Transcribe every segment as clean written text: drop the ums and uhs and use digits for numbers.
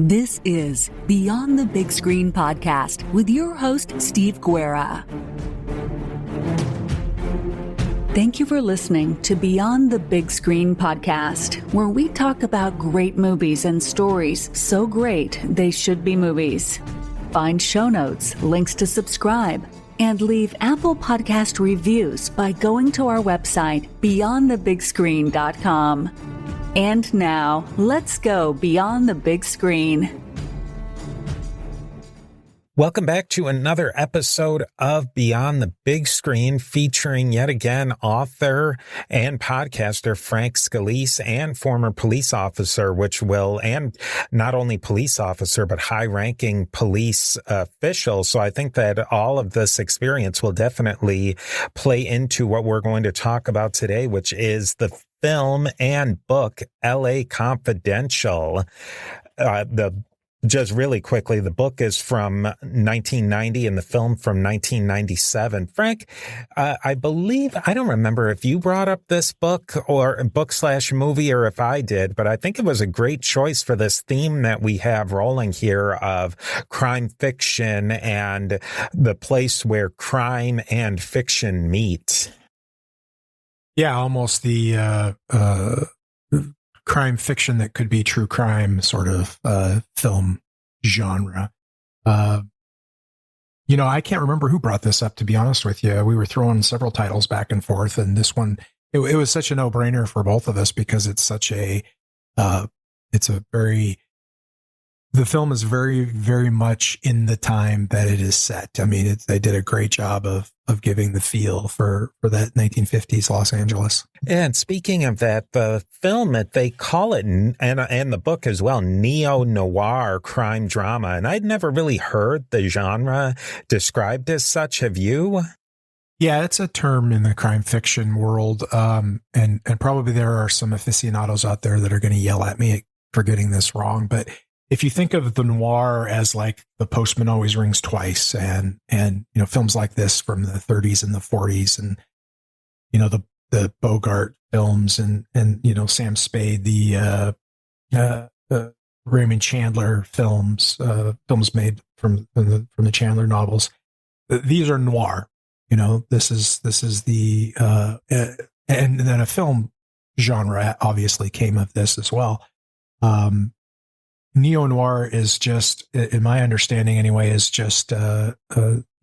This is Beyond the Big Screen podcast with your host, Steve Guerra. Thank you for listening to Beyond the Big Screen podcast, where we talk about great movies and stories so great they should be movies. Find show notes, links to subscribe, and leave Apple Podcast reviews by going to our website, beyondthebigscreen.com. And now, let's go beyond the big screen. Welcome back to another episode of Beyond the Big Screen, featuring yet again author and podcaster Frank Scalise and former police officer, and not only police officer, but high-ranking police official. So I think that all of this experience will definitely play into what we're going to talk about today, which is the film and book L.A. Confidential. Just really quickly, the book is from 1990 and the film from 1997. Frank, I believe, I don't remember if you brought up this book or book/movie or if I did, but I think it was a great choice for this theme that we have rolling here of crime fiction and the place where crime and fiction meet. Yeah, almost the crime fiction that could be true crime sort of film genre. I can't remember who brought this up, to be honest with you. We were throwing several titles back and forth, and this one, it was such a no-brainer for both of us because it's such the film is very, very much in the time that it is set. I mean, they did a great job of giving the feel for that 1950s Los Angeles. And speaking of that, the film, they call it, and the book as well, Neo-Noir crime drama. And I'd never really heard the genre described as such. Have you? Yeah, it's a term in the crime fiction world. And probably there are some aficionados out there that are going to yell at me for getting this wrong. But if you think of the noir as like The Postman Always Rings Twice and films like this from the 30s and the 40s and, the Bogart films and Sam Spade, the Raymond Chandler films made from the Chandler novels. These are noir, this is the, and then a film genre obviously came of this as well. Neo-Noir is just, in my understanding anyway, is just the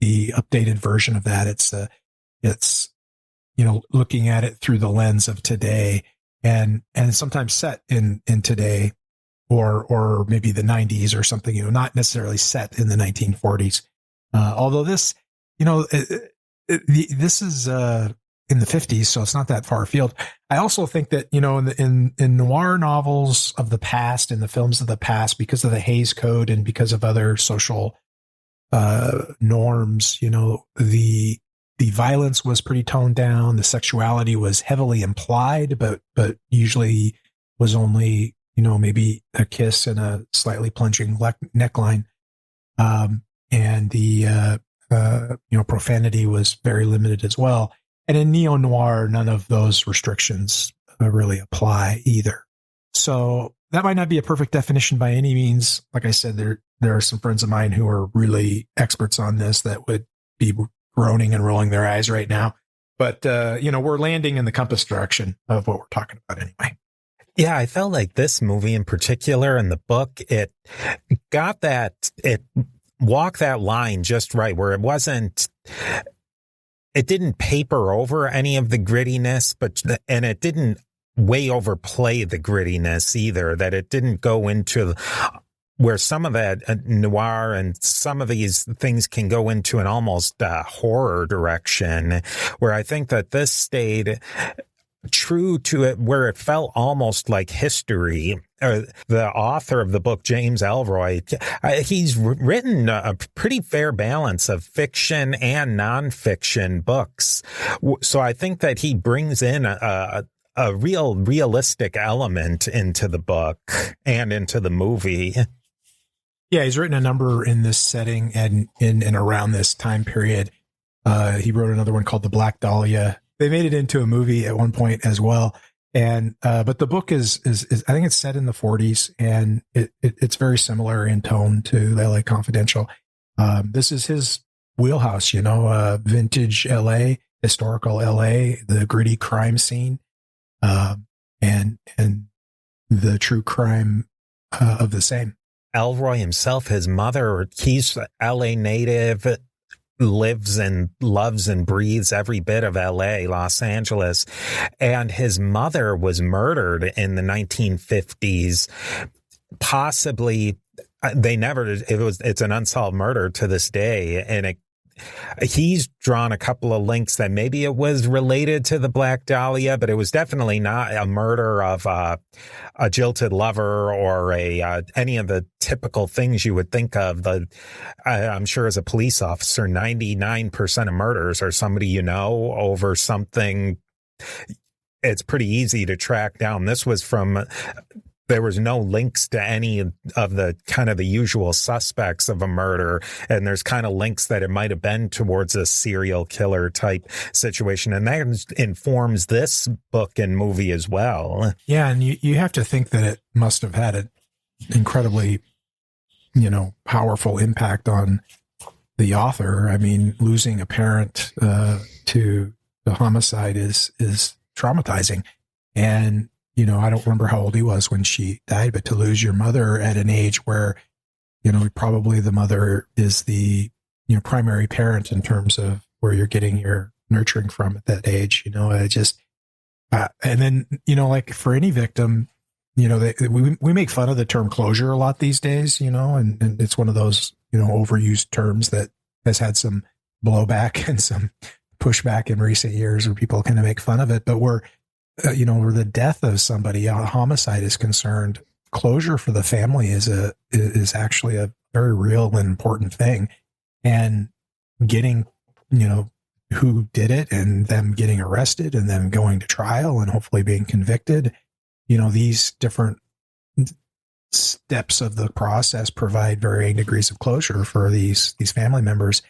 updated version of that. It's looking at it through the lens of today and sometimes set in today or maybe the 90s or something, not necessarily set in the 1940s. Although this, this is in the 50s, so it's not that far afield. I also think that, in noir novels of the past, in the films of the past, because of the Hays Code and because of other social norms, the violence was pretty toned down. The sexuality was heavily implied, but usually was only, maybe a kiss and a slightly plunging neckline. And the, profanity was very limited as well. And in Neo-Noir, none of those restrictions really apply either. So that might not be a perfect definition by any means. Like I said, there are some friends of mine who are really experts on this that would be groaning and rolling their eyes right now. But, we're landing in the compass direction of what we're talking about anyway. Yeah, I felt like this movie in particular and the book, it walked that line just right, where it didn't paper over any of the grittiness, and it didn't way overplay the grittiness either, that it didn't go into where some of that noir and some of these things can go into an almost horror direction, where I think that this stayed true to it, where it felt almost like history. The author of the book, James Ellroy, he's written a pretty fair balance of fiction and nonfiction books. So I think that he brings in a realistic element into the book and into the movie. Yeah, he's written a number in this setting and in and around this time period. He wrote another one called The Black Dahlia. They made it into a movie at one point as well. But the book is I think it's set in the 40s, and it's very similar in tone to LA Confidential. This is his wheelhouse, vintage LA, historical LA, the gritty crime scene, and the true crime of the same. Ellroy himself, his mother, he's LA native, lives and loves and breathes every bit of LA, Los Angeles. And his mother was murdered in the 1950s. Possibly, it's an unsolved murder to this day. And he's drawn a couple of links that maybe it was related to the Black Dahlia, but it was definitely not a murder of a jilted lover or any of the typical things you would think of. I'm sure as a police officer, 99% of murders are somebody over something. It's pretty easy to track down. This was there was no links to any of the kind of the usual suspects of a murder. And there's kind of links that it might have been towards a serial killer type situation. And that informs this book and movie as well. Yeah. And you have to think that it must have had an incredibly, powerful impact on the author. I mean, losing a parent to the homicide is traumatizing. And I don't remember how old he was when she died, but to lose your mother at an age where, probably the mother is the, primary parent in terms of where you're getting your nurturing from at that age, and then, like for any victim, we make fun of the term closure a lot these days, and it's one of those, overused terms that has had some blowback and some pushback in recent years where people kind of make fun of it, but where the death of somebody, a homicide is concerned, closure for the family is actually a very real and important thing. And getting, who did it and them getting arrested and them going to trial and hopefully being convicted, these different steps of the process provide varying degrees of closure for these family members.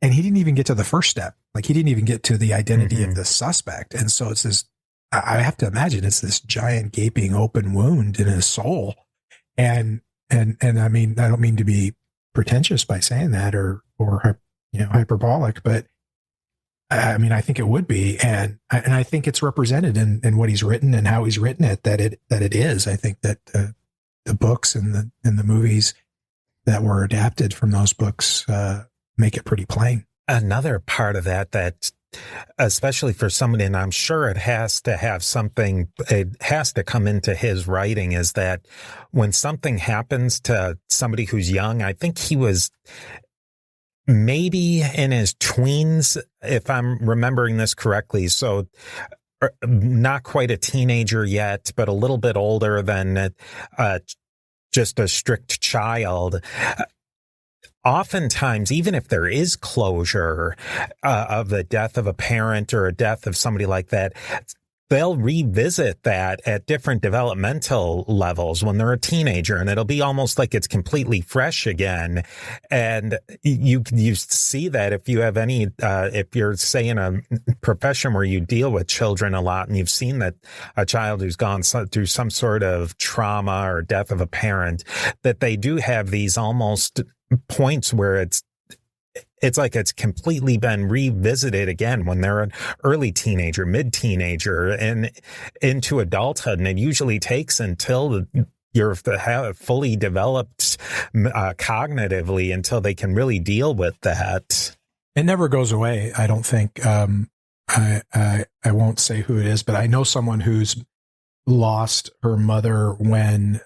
And he didn't even get to the first step. Like he didn't even get to the identity of the suspect. And so it's this, I have to imagine it's this giant gaping open wound in his soul. And I mean, I don't mean to be pretentious by saying that or hyperbolic, but I mean, I think it would be. And I think it's represented in what he's written and how he's written it, that it is. I think that the books and the movies that were adapted from those books make it pretty plain. Another part of that especially for somebody, and I'm sure it has to come into his writing, is that when something happens to somebody who's young, I think he was maybe in his tweens, if I'm remembering this correctly. So not quite a teenager yet, but a little bit older than just a strict child. Oftentimes, even if there is closure of the death of a parent or a death of somebody like that, they'll revisit that at different developmental levels when they're a teenager, and it'll be almost like it's completely fresh again. And you see that if you have if you're, say, in a profession where you deal with children a lot, and you've seen that a child who's gone through some sort of trauma or death of a parent, that they do have these almost points where it's like it's completely been revisited again when they're an early teenager, mid-teenager, and into adulthood. And it usually takes until you're fully developed cognitively until they can really deal with that. It never goes away, I don't think. I won't say who it is, but I know someone who's lost her mother when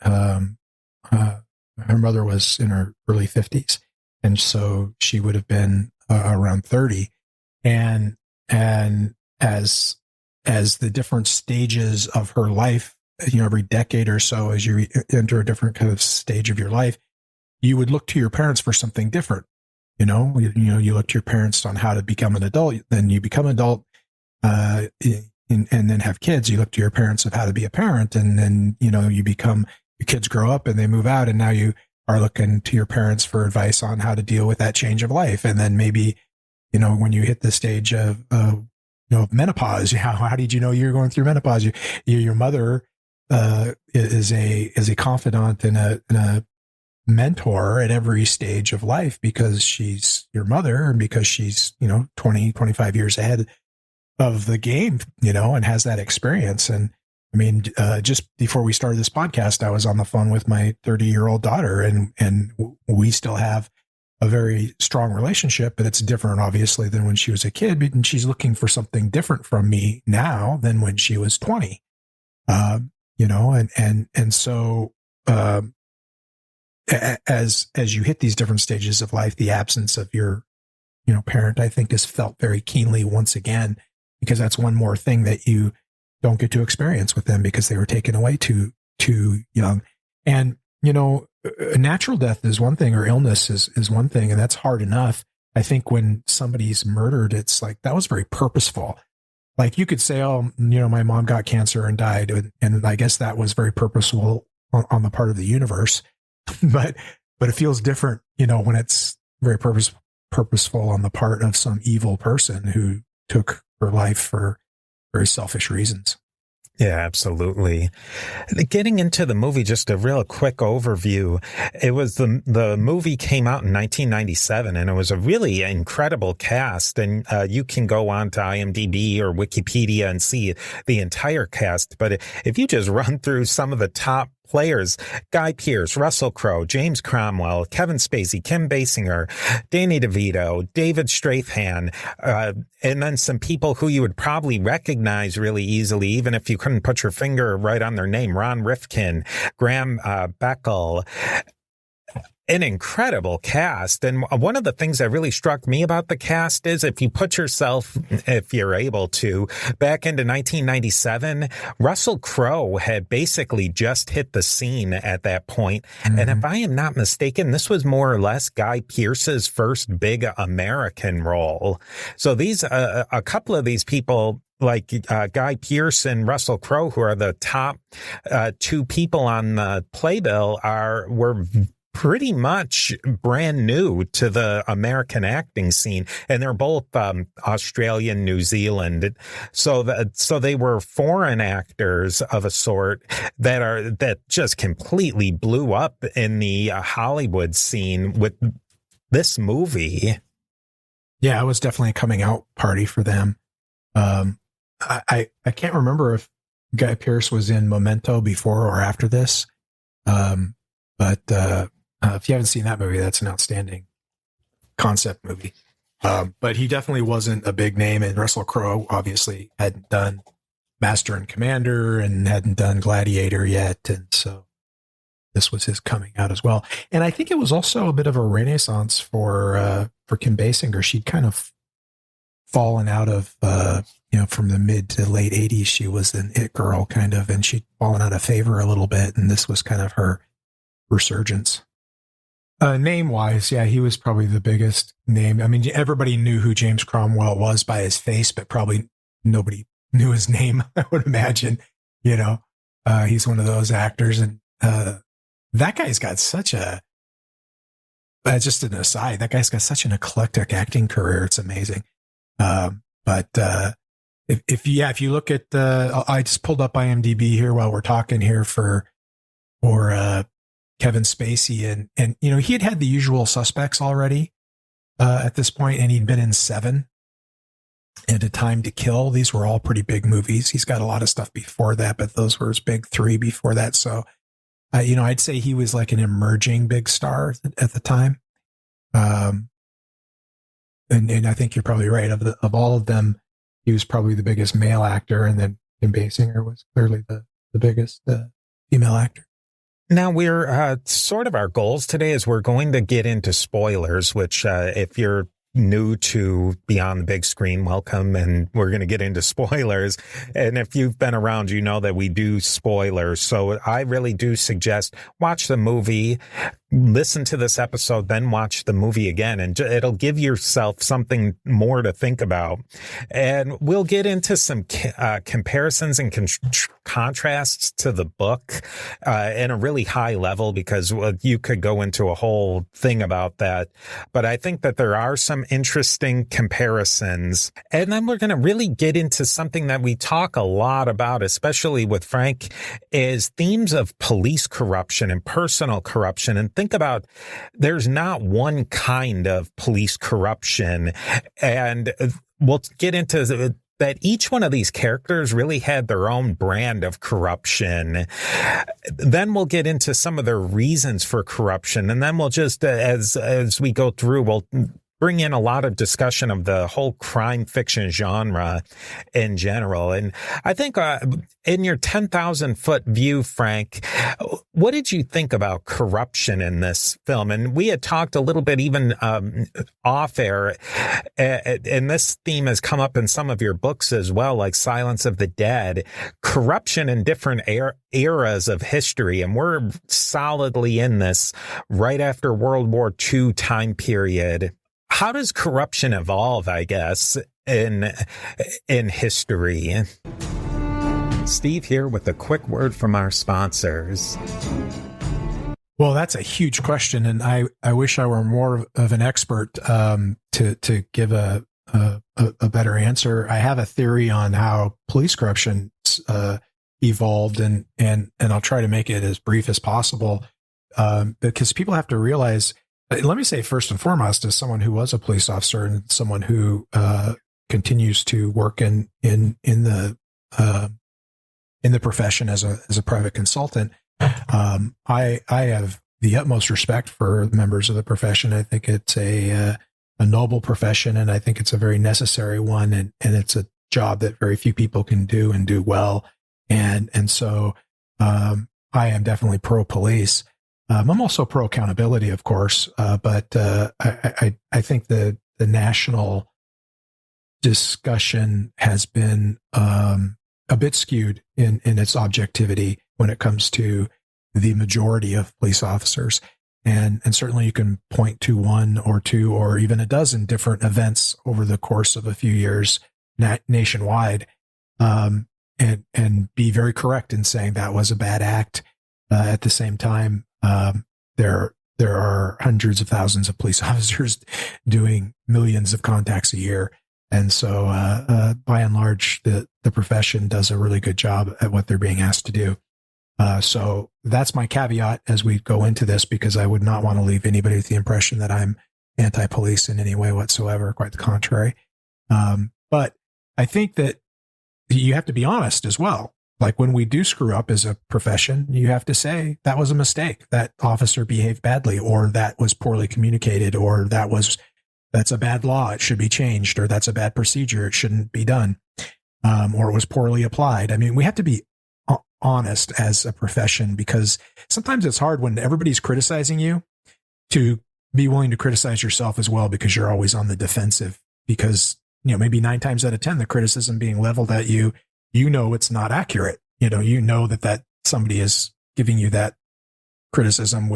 her mother was in her early 50s. And so she would have been around 30. And as the different stages of her life, every decade or so, as you enter a different kind of stage of your life, you would look to your parents for something different. You look to your parents on how to become an adult. Then you become an adult, and then have kids. You look to your parents of how to be a parent. And then, your kids grow up and they move out, and now you are looking to your parents for advice on how to deal with that change of life. And then maybe, when you hit the stage of menopause. How did you know you were going through menopause? Your mother is a confidant and a mentor at every stage of life because she's your mother and because she's 20, 25 years ahead of the game, and has that experience. And I mean, just before we started this podcast, I was on the phone with my 30-year-old daughter, and we still have a very strong relationship, but it's different, obviously, than when she was a kid. And she's looking for something different from me now than when she was 20. And so as you hit these different stages of life, the absence of your parent, I think, is felt very keenly once again, because that's one more thing that you don't get to experience with them because they were taken away too young. And a natural death is one thing, or illness is one thing, and that's hard enough. I think when somebody's murdered, it's like that was very purposeful. Like you could say, oh, my mom got cancer and died, and I guess that was very purposeful on the part of the universe. but it feels different, when it's very purposeful on the part of some evil person who took her life for very selfish reasons. Yeah, absolutely. Getting into the movie, just a real quick overview. It was the movie came out in 1997, and it was a really incredible cast. And you can go on to IMDb or Wikipedia and see the entire cast. But if you just run through some of the top players: Guy Pearce, Russell Crowe, James Cromwell, Kevin Spacey, Kim Basinger, Danny DeVito, David Strathairn, and then some people who you would probably recognize really easily, even if you couldn't put your finger right on their name: Ron Rifkin, Graham Beckel. An incredible cast. And one of the things that really struck me about the cast is if you put yourself, if you're able to, back into 1997, Russell Crowe had basically just hit the scene at that point. Mm-hmm. And if I am not mistaken, this was more or less Guy Pearce's first big American role. So these, a couple of these people, like Guy Pearce and Russell Crowe, who are the top two people on the playbill, were pretty much brand new to the American acting scene, and they're both Australian, New Zealand. So they were foreign actors of a sort that just completely blew up in the Hollywood scene with this movie. Yeah, it was definitely a coming out party for them. I can't remember if Guy Pearce was in Memento before or after this, but if you haven't seen that movie, that's an outstanding concept movie. But he definitely wasn't a big name, and Russell Crowe obviously hadn't done Master and Commander and hadn't done Gladiator yet, and so this was his coming out as well. And I think it was also a bit of a renaissance for Kim Basinger. She'd kind of fallen out of from the mid to late 80s. She was an it girl kind of, and she'd fallen out of favor a little bit, and this was kind of her resurgence. Name wise, yeah, he was probably the biggest name. I mean, everybody knew who James Cromwell was by his face, but probably nobody knew his name, I would imagine. He's one of those actors, and that guy's got such a, just an aside, that guy's got such an eclectic acting career. It's amazing. But if you look at I just pulled up IMDb here while we're talking here for Kevin Spacey, and he had The Usual Suspects already at this point, and he'd been in 7 and A Time to Kill. These were all pretty big movies. He's got a lot of stuff before that, but those were his big 3 before that. So, I'd say he was like an emerging big star at the time. And I think you're probably right. Of all of them, he was probably the biggest male actor, and then Kim Basinger was clearly the biggest female actor. Now, we're sort of our goals today is we're going to get into spoilers, which if you're new to Beyond the Big Screen, welcome. And we're going to get into spoilers. And if you've been around, you know that we do spoilers. So I really do suggest watch the movie, listen to this episode, then watch the movie again, and it'll give yourself something more to think about. And we'll get into some comparisons and contrasts to the book in a really high level, because you could go into a whole thing about that. But I think that there are some interesting comparisons. And then we're going to really get into something that we talk a lot about, especially with Frank, is themes of police corruption and personal corruption. And think about, there's not one kind of police corruption. And we'll get into that each one of these characters really had their own brand of corruption. Then we'll get into some of their reasons for corruption. And then we'll just, as we go through, we'll bring in a lot of discussion of the whole crime fiction genre in general. And I think in your 10,000 foot view, Frank, what did you think about corruption in this film? And we had talked a little bit even off air, and this theme has come up in some of your books as well, like Silence of the Dead, corruption in different eras of history. And we're solidly in this right after World War II time period. How does corruption evolve, I guess, in history? Steve here with a quick word from our sponsors. Well, that's a huge question, and I wish I were more of an expert to give a better answer. I have a theory on how police corruption evolved, and I'll try to make it as brief as possible, because people have to realize. Let me say first and foremost, as someone who was a police officer and someone who continues to work in the profession as a private consultant, I have the utmost respect for members of the profession. I think it's a noble profession, and I think it's a very necessary one, and it's a job that very few people can do and do well. And so I am definitely pro police. I'm also pro accountability, of course, but I think the national discussion has been a bit skewed in its objectivity when it comes to the majority of police officers. And certainly you can point to one or two or even a dozen different events over the course of a few years nationwide, and be very correct in saying that was a bad act. At the same time, there are hundreds of thousands of police officers doing millions of contacts a year. And so, by and large, the profession does a really good job at what they're being asked to do. So that's my caveat as we go into this, because I would not want to leave anybody with the impression that I'm anti-police in any way whatsoever. Quite the contrary. But I think that you have to be honest as well. Like when we do screw up as a profession, you have to say that was a mistake. That officer behaved badly, or that was poorly communicated, or that's a bad law. It should be changed, or that's a bad procedure. It shouldn't be done. Or it was poorly applied. I mean, we have to be honest as a profession, because sometimes it's hard when everybody's criticizing you to be willing to criticize yourself as well, because you're always on the defensive, because, maybe 9 times out of 10, the criticism being leveled at you, it's not accurate. That somebody is giving you that criticism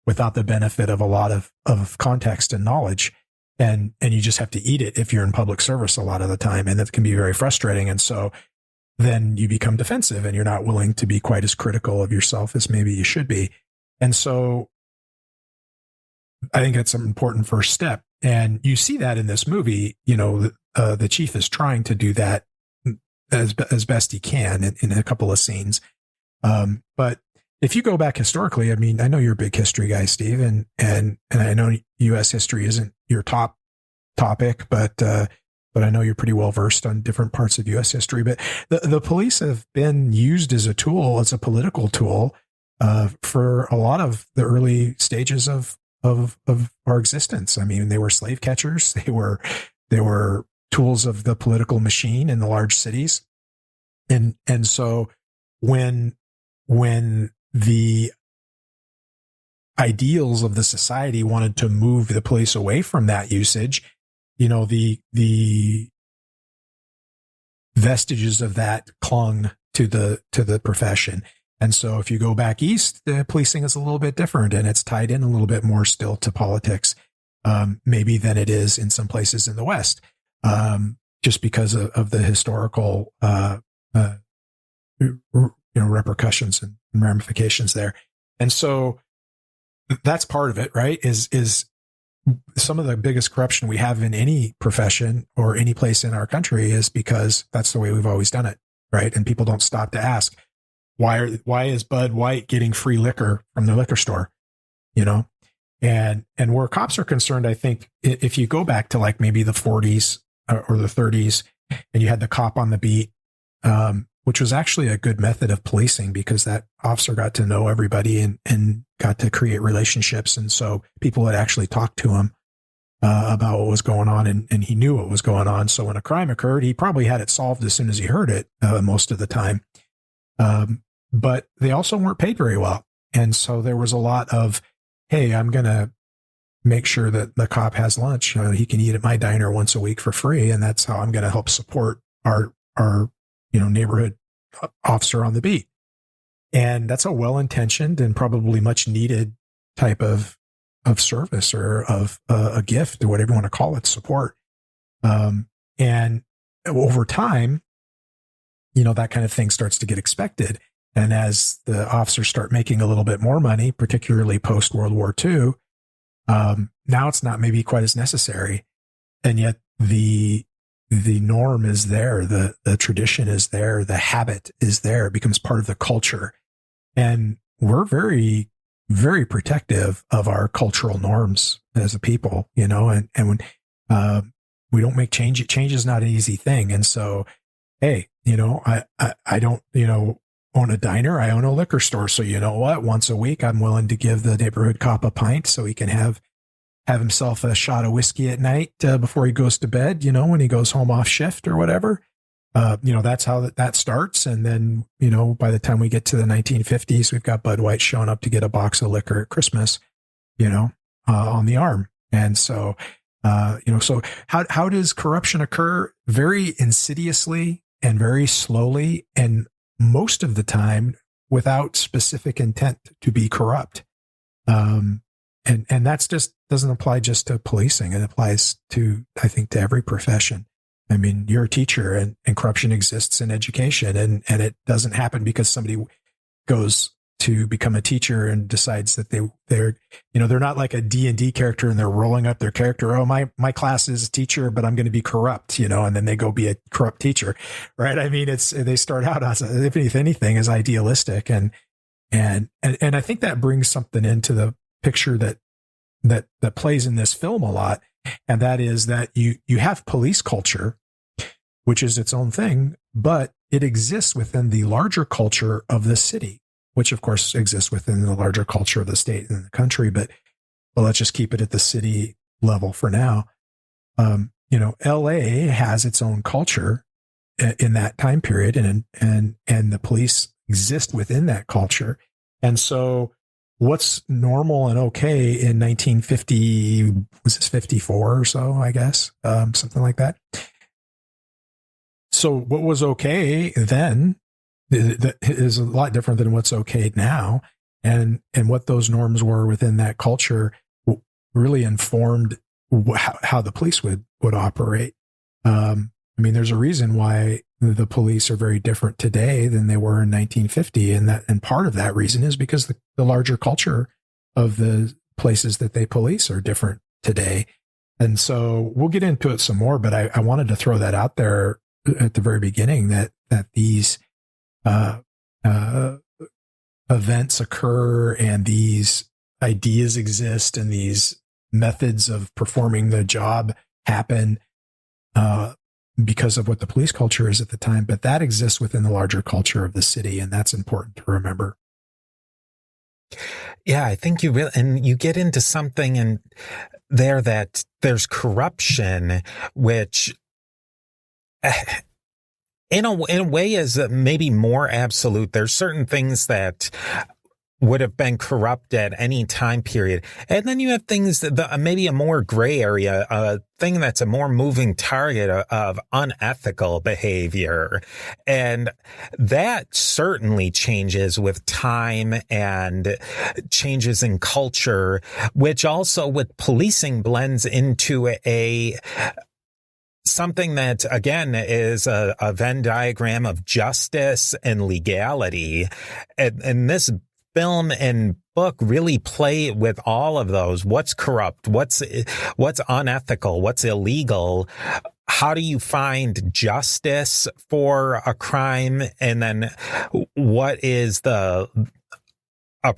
without the benefit of a lot of context and knowledge. And you just have to eat it if you're in public service a lot of the time. And that can be very frustrating. And so then you become defensive and you're not willing to be quite as critical of yourself as maybe you should be. And so I think that's an important first step. And you see that in this movie, the chief is trying to do that as best he can in a couple of scenes. But if you go back historically, I mean, I know you're a big history guy, Steve, and I know U.S. history isn't your top topic, but I know you're pretty well versed on different parts of U.S. history. But the police have been used as a tool, as a political tool, for a lot of the early stages of our existence. I mean, they were slave catchers. They were tools of the political machine in the large cities. And so when the ideals of the society wanted to move the police away from that usage, the vestiges of that clung to the profession. And so if you go back east, the policing is a little bit different, and it's tied in a little bit more still to politics, maybe than it is in some places in the West, just because of the historical, repercussions and ramifications there. And so that's part of it, right? Is some of the biggest corruption we have in any profession or any place in our country is because that's the way we've always done it, right? And people don't stop to ask, why is Bud White getting free liquor from the liquor store? And where cops are concerned, I think if you go back to like maybe the 40s or the 30s, and you had the cop on the beat, which was actually a good method of policing because that officer got to know everybody and got to create relationships. And so people would actually talk to him about what was going on, and he knew what was going on. So when a crime occurred, he probably had it solved as soon as he heard it most of the time. But they also weren't paid very well. And so there was a lot of, hey, I'm going to make sure that the cop has lunch. He can eat at my diner once a week for free. And that's how I'm going to help support our neighborhood officer on the beat. And that's a well-intentioned and probably much needed type of service or of a gift or whatever you want to call it, support. And over time, that kind of thing starts to get expected. And as the officers start making a little bit more money, particularly post World War II, now it's not maybe quite as necessary. And yet the norm is there. The tradition is there. The habit is there. It becomes part of the culture. And we're very, very protective of our cultural norms as a people, and when, we don't make change, change is not an easy thing. And so, hey, I don't, own a diner. I own a liquor store. So you know what? Once a week, I'm willing to give the neighborhood cop a pint so he can have himself a shot of whiskey at night before he goes to bed, when he goes home off shift or whatever. That's how that starts. And then, by the time we get to the 1950s, we've got Bud White showing up to get a box of liquor at Christmas, on the arm. And so, so how does corruption occur? Very insidiously and very slowly, and most of the time without specific intent to be corrupt. And that's just doesn't apply just to policing. It applies to, I think, to every profession. I mean, you're a teacher and corruption exists in education, and it doesn't happen because somebody goes to become a teacher and decides that they're not like a D&D character and they're rolling up their character. Oh, my class is a teacher, but I'm going to be corrupt, and then they go be a corrupt teacher. Right. I mean, they start out as, if anything, as idealistic. And I think that brings something into the picture that plays in this film a lot. And that is that you have police culture, which is its own thing, but it exists within the larger culture of the city, which of course exists within the larger culture of the state and the country. But let's just keep it at the city level for now. LA has its own culture in that time period, and the police exist within that culture. And so what's normal and okay in 1950, was this 54 or so, I guess, something like that. So what was okay then that is a lot different than what's okay now. And what those norms were within that culture really informed how the police would operate. There's a reason why the police are very different today than they were in 1950. And part of that reason is because the larger culture of the places that they police are different today. And so we'll get into it some more, but I wanted to throw that out there at the very beginning that these events occur and these ideas exist and these methods of performing the job happen because of what the police culture is at the time, but that exists within the larger culture of the city, and that's important to remember. Yeah, I think you get into something in there that there's corruption, which in a way is maybe more absolute. There's certain things that would have been corrupt at any time period. And then you have things that maybe a more gray area, a thing that's a more moving target of unethical behavior. And that certainly changes with time and changes in culture, which also with policing blends into something that, again, is a Venn diagram of justice and legality. And this film and book really play with all of those. What's corrupt? What's unethical? What's illegal? How do you find justice for a crime? And then what is a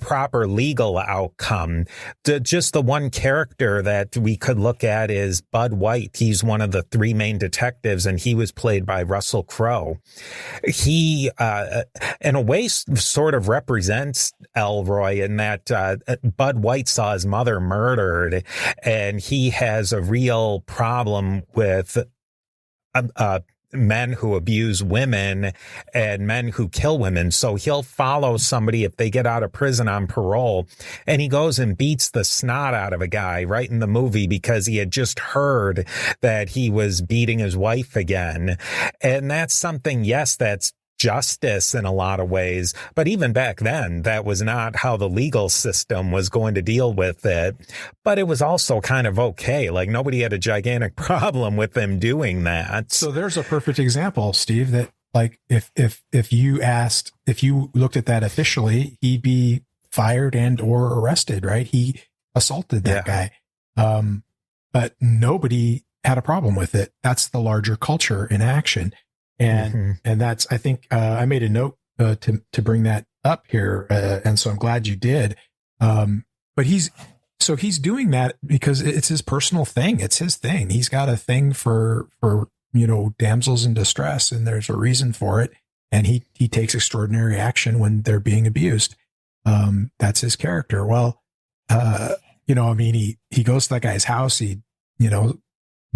proper legal outcome? Just the one character that we could look at is Bud White. He's one of the three main detectives, and he was played by Russell Crowe. He, in a way, sort of represents Ellroy in that Bud White saw his mother murdered, and he has a real problem with men who abuse women and men who kill women. So he'll follow somebody if they get out of prison on parole, and he goes and beats the snot out of a guy right in the movie because he had just heard that he was beating his wife again. And that's something, yes, that's justice in a lot of ways. But even back then, that was not how the legal system was going to deal with it. But it was also kind of okay. Like, nobody had a gigantic problem with them doing that. So there's a perfect example, Steve, that like if you looked at that officially, he'd be fired and or arrested, right? He assaulted that guy. But nobody had a problem with it. That's the larger culture in action. And that's, I think, I made a note to bring that up here. And so I'm glad you did. But he's doing that because it's his personal thing. It's his thing. He's got a thing for, damsels in distress, and there's a reason for it. And he takes extraordinary action when they're being abused. That's his character. Well, he goes to that guy's house. He,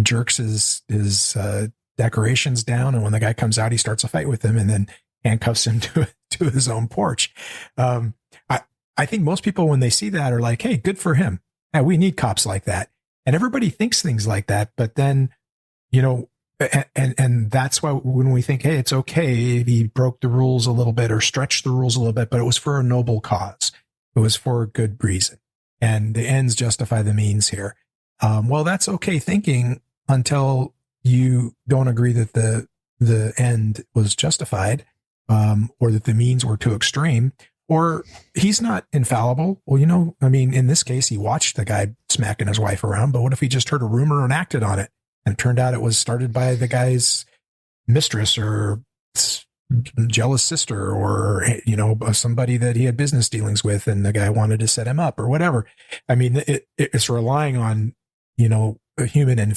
jerks his decorations down, and when the guy comes out, he starts a fight with him and then handcuffs him to his own porch. I think most people, when they see that, are like, hey, good for him. Yeah, we need cops like that. And everybody thinks things like that, but then, and that's why when we think, hey, it's okay if he broke the rules a little bit or stretched the rules a little bit, but it was for a noble cause. It was for a good reason. And the ends justify the means here. Well, that's okay thinking until you don't agree that the end was justified, or that the means were too extreme, or he's not infallible. Well, in this case, he watched the guy smacking his wife around, but what if he just heard a rumor and acted on it? And it turned out it was started by the guy's mistress or jealous sister, or, somebody that he had business dealings with, and the guy wanted to set him up or whatever. I mean, it's relying on, human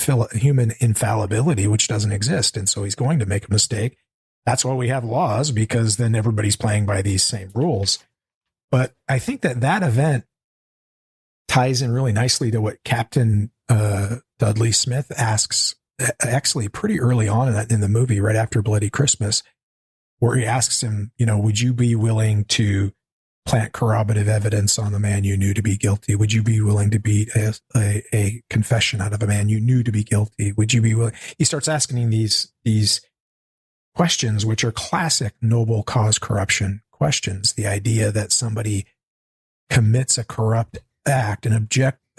infallibility, which doesn't exist. And so he's going to make a mistake. That's why we have laws, because then everybody's playing by these same rules. But I think that event ties in really nicely to what Captain Dudley Smith asks, actually pretty early on in the movie, right after Bloody Christmas, where he asks him, would you be willing to plant corroborative evidence on the man you knew to be guilty? Would you be willing to beat a confession out of a man you knew to be guilty? Would you be willing? He starts asking these questions, which are classic noble cause corruption questions. The idea that somebody commits a corrupt act, an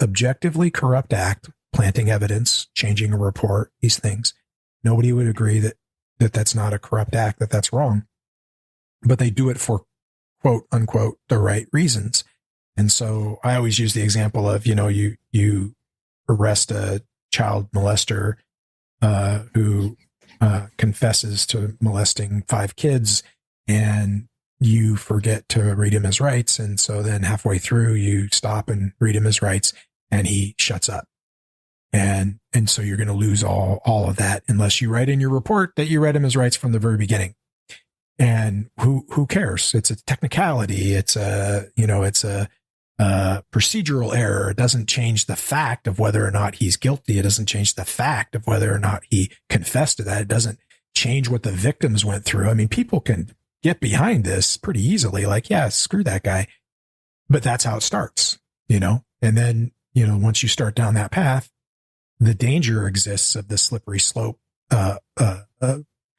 objectively corrupt act, planting evidence, changing a report, these things. Nobody would agree that that's not a corrupt act, that that's wrong. But they do it for, quote unquote, the right reasons. And so I always use the example of, you arrest a child molester who confesses to molesting 5 kids, and you forget to read him his rights. And so then halfway through, you stop and read him his rights, and he shuts up. And so you're going to lose all of that unless you write in your report that you read him his rights from the very beginning. And who cares? It's a technicality. It's a procedural error. It doesn't change the fact of whether or not he's guilty. It doesn't change the fact of whether or not he confessed to that. It doesn't change what the victims went through. I mean, people can get behind this pretty easily. Like, yeah, screw that guy. but that's how it starts, and then, once you start down that path, the danger exists of the slippery slope,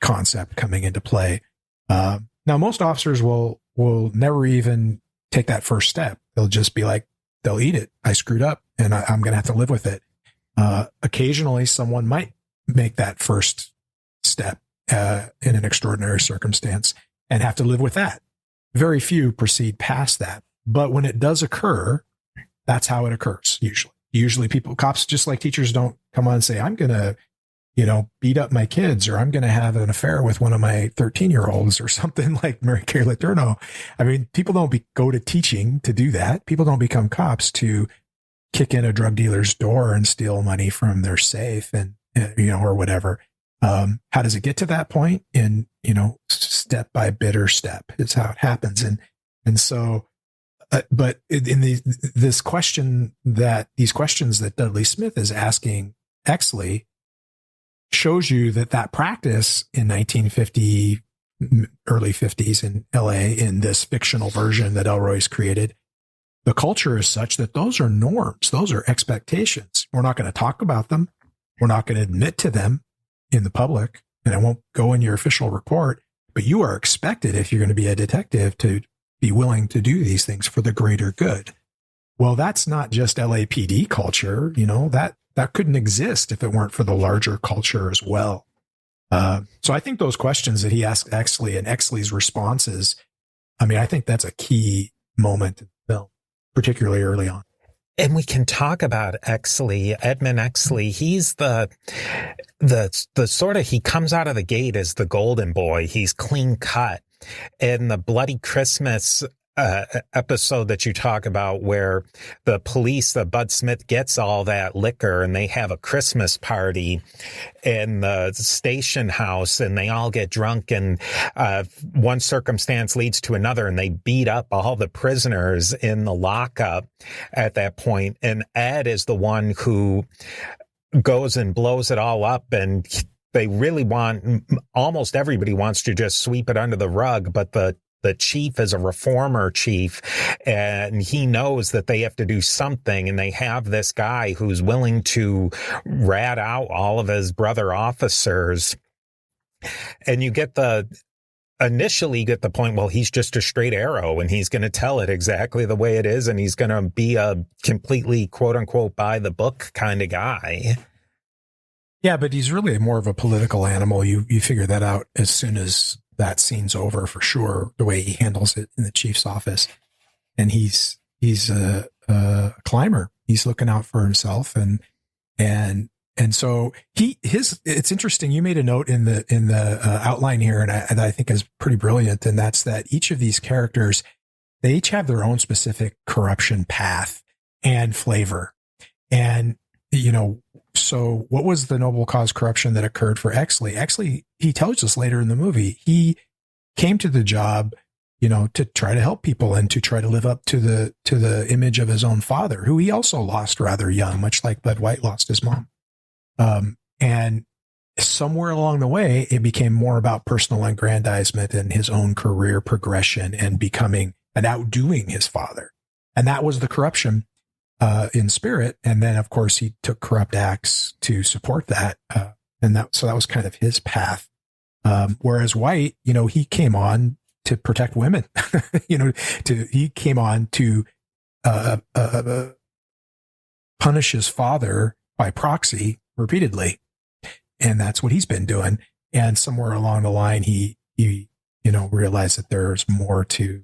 concept coming into play. Now, most officers will never even take that first step. They'll just be like, they'll eat it. I screwed up and I'm going to have to live with it. Occasionally someone might make that first step, in an extraordinary circumstance and have to live with that. Very few proceed past that. But when it does occur, that's how it occurs. Usually cops, just like teachers, don't come on and say, I'm going to, beat up my kids, or I'm going to have an affair with one of my 13-year-olds or something like Mary Kay Letourneau. I mean, people don't go to teaching to do that. People don't become cops to kick in a drug dealer's door and steal money from their safe and, or whatever. How does it get to that point? Step by bitter step is how it happens. And so, but in these questions that Dudley Smith is asking Exley shows you that practice in 1950, early 50s in LA, in this fictional version that Ellroy's created, the culture is such that those are norms. Those are expectations. We're not going to talk about them. We're not going to admit to them in the public, and it won't go in your official report, but you are expected, if you're going to be a detective, to be willing to do these things for the greater good. Well, that's not just LAPD culture, that couldn't exist if it weren't for the larger culture as well. So I think those questions that he asked Exley and Exley's responses, I think that's a key moment in the film, particularly early on. And we can talk about Exley, Edmund Exley. He's the sort of, he comes out of the gate as the golden boy. He's clean cut. In the Bloody Christmas episode that you talk about, where the police, Bud Smith gets all that liquor and they have a Christmas party in the station house and they all get drunk, and one circumstance leads to another and they beat up all the prisoners in the lockup at that point. And Ed is the one who goes and blows it all up, and they really almost everybody wants to just sweep it under the rug, but the chief is a reformer chief, and he knows that they have to do something, and they have this guy who's willing to rat out all of his brother officers. And you initially get the point, well, he's just a straight arrow and he's going to tell it exactly the way it is, and he's going to be a completely quote unquote by the book kind of guy. Yeah, but he's really more of a political animal. You figure that out as soon as that scene's over, for sure, the way he handles it in the chief's office. And he's a climber. He's looking out for himself. And so it's interesting. You made a note in the outline here, and I think is pretty brilliant. And that's that each of these characters, they each have their own specific corruption path and flavor. And, so what was the noble cause corruption that occurred for Exley? Exley, he tells us later in the movie, he came to the job, to try to help people and to try to live up to the image of his own father, who he also lost rather young, much like Bud White lost his mom. And somewhere along the way, it became more about personal aggrandizement and his own career progression and becoming and outdoing his father. And that was the corruption in spirit. And then, of course, he took corrupt acts to support that. So that was kind of his path. Whereas White, he came on to protect women, he came on to punish his father by proxy repeatedly. And that's what he's been doing. And somewhere along the line, he realized that there's more to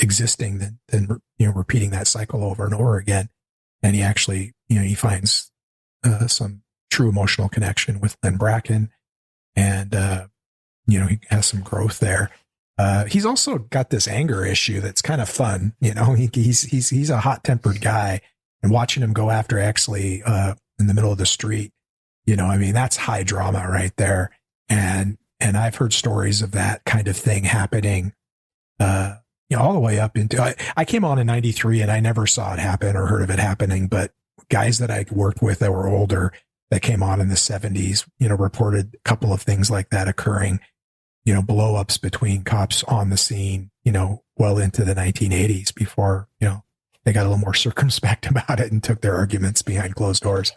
existing than repeating that cycle over and over again. And he actually, he finds some true emotional connection with Lynn Bracken, and he has some growth there. He's also got this anger issue that's kind of fun. He's a hot-tempered guy, and watching him go after Exley in the middle of the street, that's high drama right there. And I've heard stories of that kind of thing happening all the way up into, I came on in 93 and I never saw it happen or heard of it happening, but guys that I worked with that were older that came on in the 70s, reported a couple of things like that occurring, blow ups between cops on the scene, well into the 1980s before, they got a little more circumspect about it and took their arguments behind closed doors.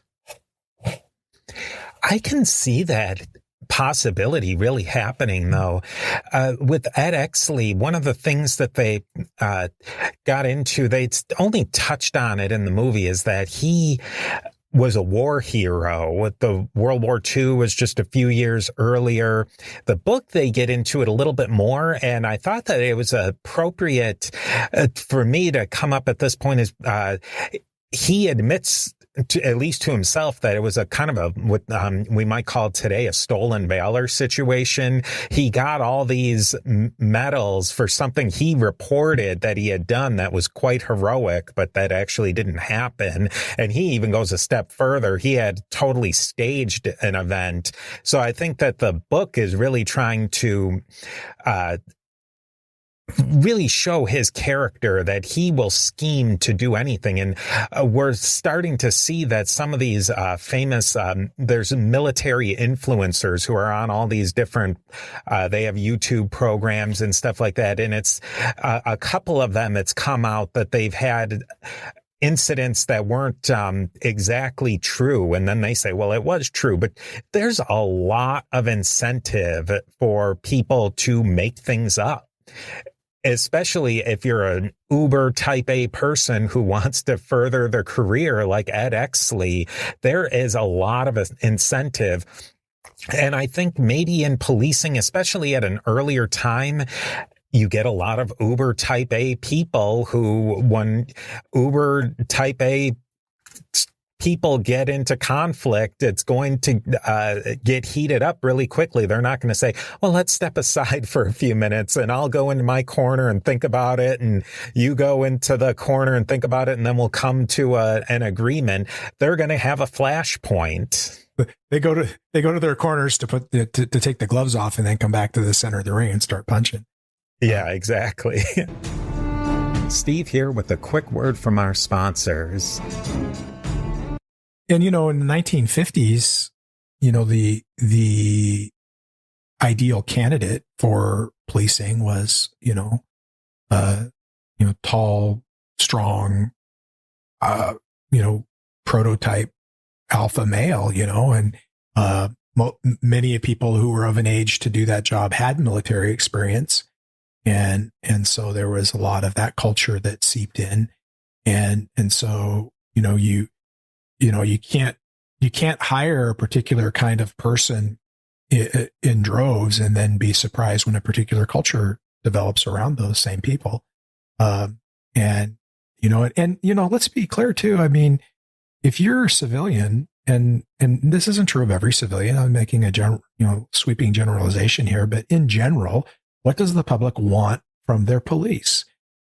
I can see that possibility really happening, though. With Ed Exley, one of the things that they got into, they only touched on it in the movie, is that he was a war hero. With the World War II was just a few years earlier. The book, they get into it a little bit more, and I thought that it was appropriate for me to come up at this point is he admits, at least to himself, that it was a kind of a, what we might call today a stolen valor situation. He got all these medals for something he reported that he had done that was quite heroic, but that actually didn't happen. And he even goes a step further. He had totally staged an event. So I think that the book is really trying to really show his character, that he will scheme to do anything. And we're starting to see that some of these famous, there's military influencers who are on all these different, they have YouTube programs and stuff like that. And it's a couple of them, it's come out that they've had incidents that weren't exactly true. And then they say, well, it was true. But there's a lot of incentive for people to make things up, especially if you're an uber type A person who wants to further their career like Ed Exley. There is a lot of incentive. And I think maybe in policing, especially at an earlier time, you get a lot of uber type A people who, when uber type A people get into conflict, it's going to get heated up really quickly. They're not going to say, well, let's step aside for a few minutes and I'll go into my corner and think about it, and you go into the corner and think about it, and then we'll come to an agreement. They're going to have a flashpoint. They go to their corners to put to take the gloves off, and then come back to the center of the ring and start punching. Yeah, exactly. Steve here with a quick word from our sponsors. And, in the 1950s, the ideal candidate for policing was, tall, strong, prototype alpha male, and many people who were of an age to do that job had military experience. And so there was a lot of that culture that seeped in. And so, you can't hire a particular kind of person in droves and then be surprised when a particular culture develops around those same people. Let's be clear too. I mean, if you're a civilian, and this isn't true of every civilian, I'm making a sweeping generalization here, but in general, what does the public want from their police?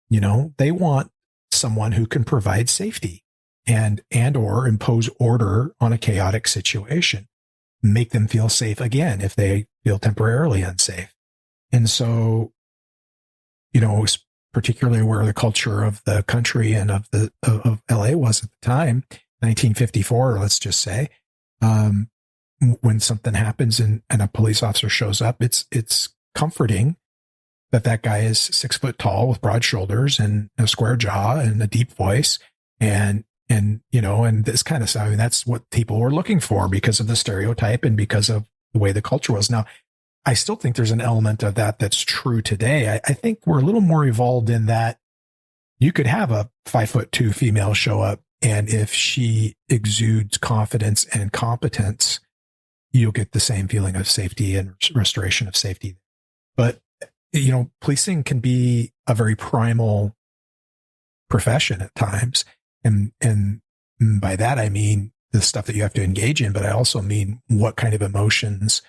They want someone who can provide safety and or impose order on a chaotic situation, make them feel safe again if they feel temporarily unsafe. And so, particularly where the culture of the country and of LA was at the time, 1954, let's just say, when something happens and a police officer shows up, it's comforting that guy is 6 foot tall with broad shoulders and a square jaw and a deep voice. And this kind of stuff. I mean, that's what people were looking for because of the stereotype and because of the way the culture was. Now, I still think there's an element of that that's true today. I think we're a little more evolved in that you could have a 5'2" female show up, and if she exudes confidence and competence, you'll get the same feeling of safety and restoration of safety. But, policing can be a very primal profession at times. And by that, I mean the stuff that you have to engage in, but I also mean what kind of emotions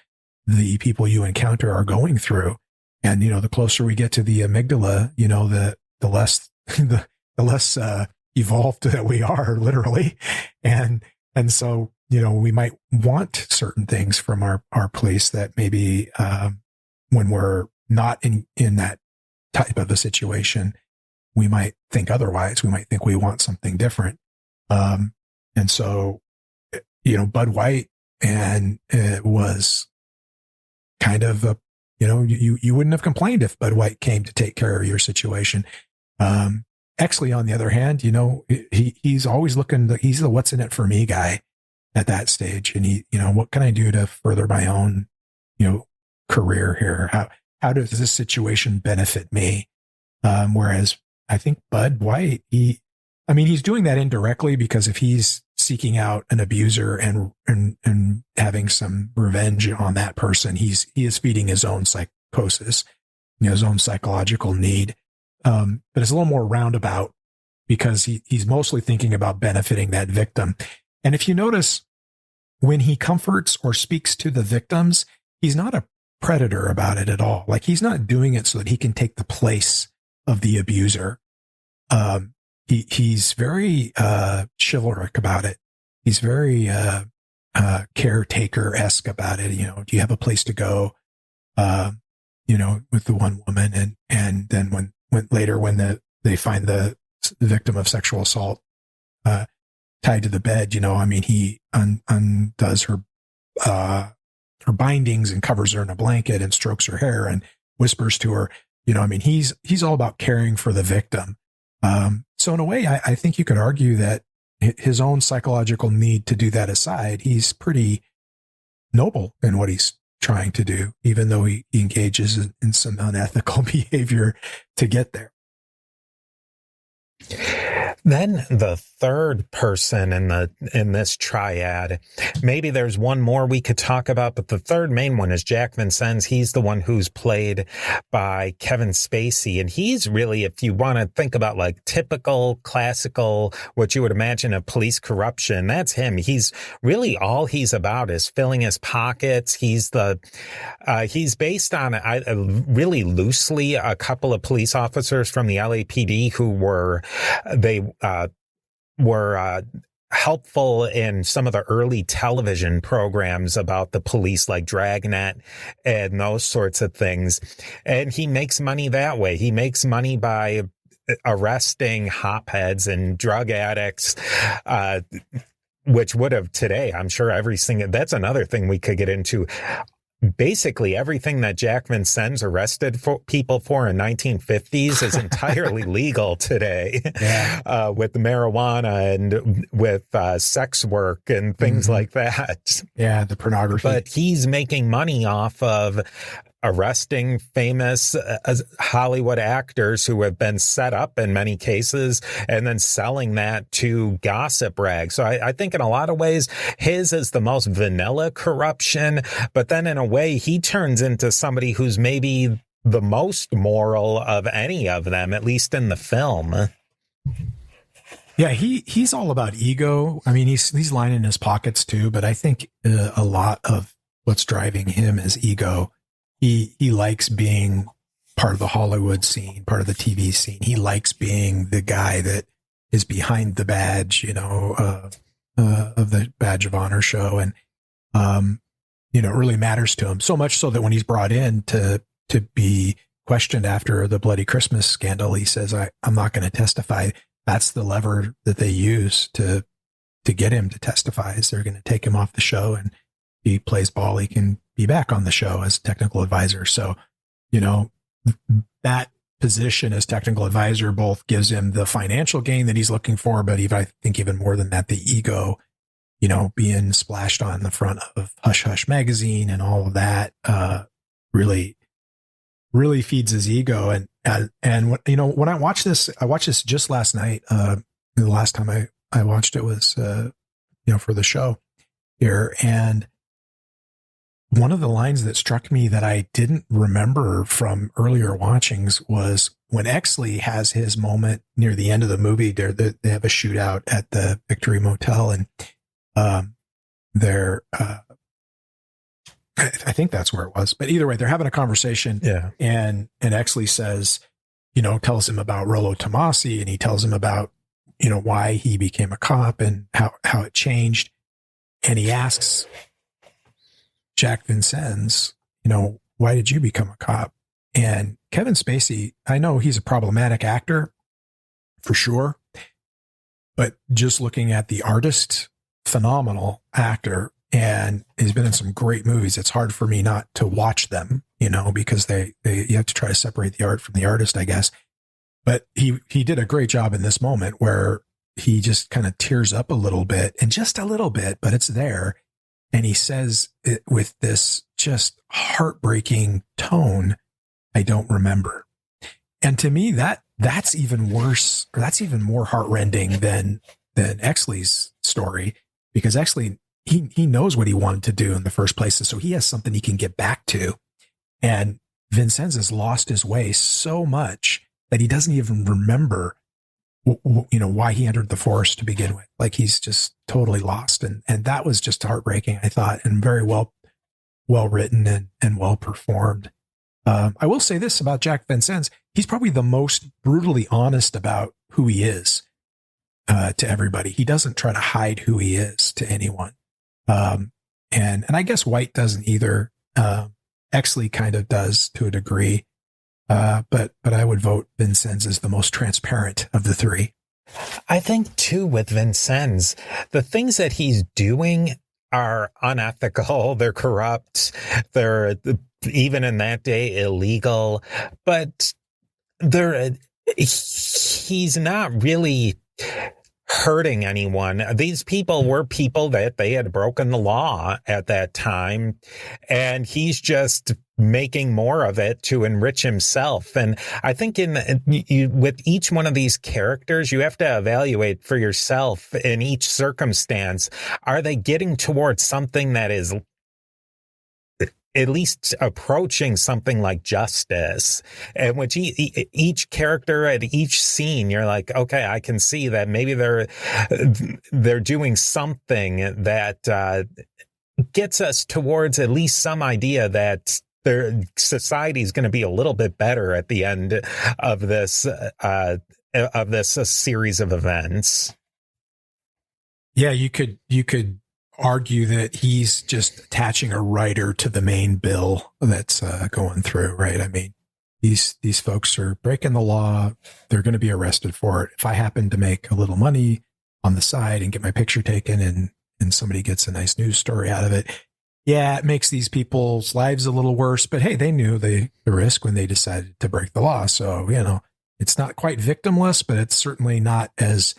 the people you encounter are going through. And, the closer we get to the amygdala, the less, the less, evolved that we are, literally. And so, we might want certain things from our police that maybe, when we're not in that type of a situation, we might think otherwise. We might think we want something different. And so, Bud White and it was kind of you wouldn't have complained if Bud White came to take care of your situation. Exley, on the other hand, he's always he's the what's in it for me guy at that stage. And what can I do to further my own, career here? How does this situation benefit me? Whereas I think Bud White, he's doing that indirectly, because if he's seeking out an abuser and having some revenge on that person, he is feeding his own psychosis, his own psychological need. But it's a little more roundabout, because he's mostly thinking about benefiting that victim. And if you notice, when he comforts or speaks to the victims, he's not a predator about it at all. Like, he's not doing it so that he can take the place of the abuser. He's very chivalric about it. He's very caretaker-esque about it. Do you have a place to go? With the one woman, and then when later they find the victim of sexual assault tied to the bed, he undoes her bindings and covers her in a blanket and strokes her hair and whispers to her. He's all about caring for the victim. So in a way, I think you could argue that his own psychological need to do that aside, he's pretty noble in what he's trying to do, even though he engages in some unethical behavior to get there. Then the third person in this triad, maybe there's one more we could talk about, but the third main one is Jack Vincennes. He's the one who's played by Kevin Spacey. And he's really, if you want to think about like typical, classical, what you would imagine of police corruption, that's him. He's really, all he's about is filling his pockets. He's based on really loosely a couple of police officers from the LAPD who were helpful in some of the early television programs about the police, like Dragnet and those sorts of things. And he makes money that way. He makes money by arresting hopheads and drug addicts, which would have today, I'm sure that's another thing we could get into. Basically, everything that Jack Vincennes arrested people for in 1950s is entirely legal today, with marijuana and with sex work and things like that. Yeah, the pornography. But he's making money off of arresting famous Hollywood actors who have been set up in many cases and then selling that to gossip rags. So I think in a lot of ways, his is the most vanilla corruption, but then in a way he turns into somebody who's maybe the most moral of any of them, at least in the film. Yeah, he's all about ego. I mean, he's lining his pockets too, but I think a lot of what's driving him is ego. He likes being part of the Hollywood scene, part of the TV scene. He likes being the guy that is behind the badge, of the Badge of Honor show. And, it really matters to him, so much so that when he's brought in to be questioned after the Bloody Christmas scandal, he says, I'm not going to testify. That's the lever that they use to get him to testify, is they're going to take him off the show, and he plays ball. He can be back on the show as technical advisor. So, that position as technical advisor both gives him the financial gain that he's looking for, but I think even more than that, the ego, being splashed on the front of Hush Hush magazine and all of that, really feeds his ego. And when I watched this just last night. The last time I watched it was, for the show here. And one of the lines that struck me that I didn't remember from earlier watchings was when Exley has his moment near the end of the movie. They have a shootout at the Victory Motel, and I think that's where it was. But either way, they're having a conversation. Yeah. And Exley says, tells him about Rollo Tomasi, and he tells him about, why he became a cop and how it changed. And he asks Jack Vincennes, why did you become a cop? And Kevin Spacey, I know he's a problematic actor for sure, but just looking at the artist, phenomenal actor, and he's been in some great movies. It's hard for me not to watch them, because you have to try to separate the art from the artist, I guess. But he did a great job in this moment where he just kind of tears up a little bit, and just a little bit, but it's there. And he says it with this just heartbreaking tone, "I don't remember." And to me, that's even worse, or that's even more heartrending than Exley's story, because Exley, he knows what he wanted to do in the first place. And so he has something he can get back to. And Vincennes has lost his way so much that he doesn't even remember, why he entered the forest to begin with. Like, he's just totally lost. And that was just heartbreaking, I thought, and very well written and well performed. I will say this about Jack Vincennes. He's probably the most brutally honest about who he is to everybody. He doesn't try to hide who he is to anyone. And I guess White doesn't either. Exley kind of does to a degree. But I would vote Vincennes as the most transparent of the three. I think too, with Vincennes, the things that he's doing are unethical. They're corrupt. They're, even in that day, illegal. But he's not really hurting anyone. These people were people that they had broken the law at that time, and he's just making more of it to enrich himself. And I think with each one of these characters, you have to evaluate for yourself in each circumstance, are they getting towards something that is at least approaching something like justice, and which each character at each scene, you're like, okay, I can see that maybe they're doing something that gets us towards at least some idea that their society is going to be a little bit better at the end of this series of events. Yeah, you could argue that he's just attaching a writer to the main bill that's going through, right? I mean, these folks are breaking the law. They're going to be arrested for it. If I happen to make a little money on the side and get my picture taken and somebody gets a nice news story out of it, yeah, it makes these people's lives a little worse. But hey, they knew the risk when they decided to break the law. So, it's not quite victimless, but it's certainly not as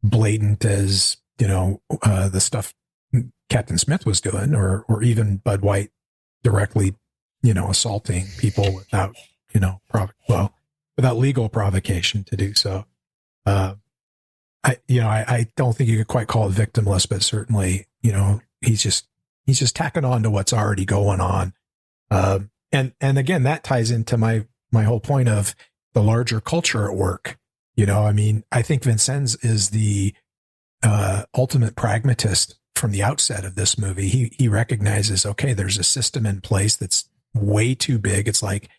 blatant as, the stuff Captain Smith was doing, or even Bud White directly, assaulting people without, without legal provocation to do so. I don't think you could quite call it victimless, but certainly, he's just tacking on to what's already going on. And again, that ties into my whole point of the larger culture at work. I think Vincennes is the ultimate pragmatist from the outset of this movie. He recognizes, okay, there's a system in place that's way too big. It's like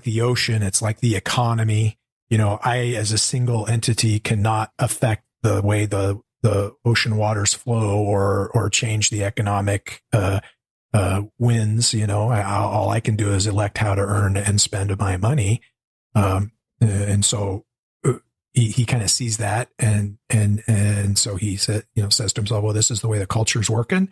the ocean. It's like the economy. I, as a single entity, cannot affect the way the ocean waters flow or change the economic winds. All I can do is elect how to earn and spend my money. And so he kind of sees that, and so he says to himself, well, this is the way the culture's working.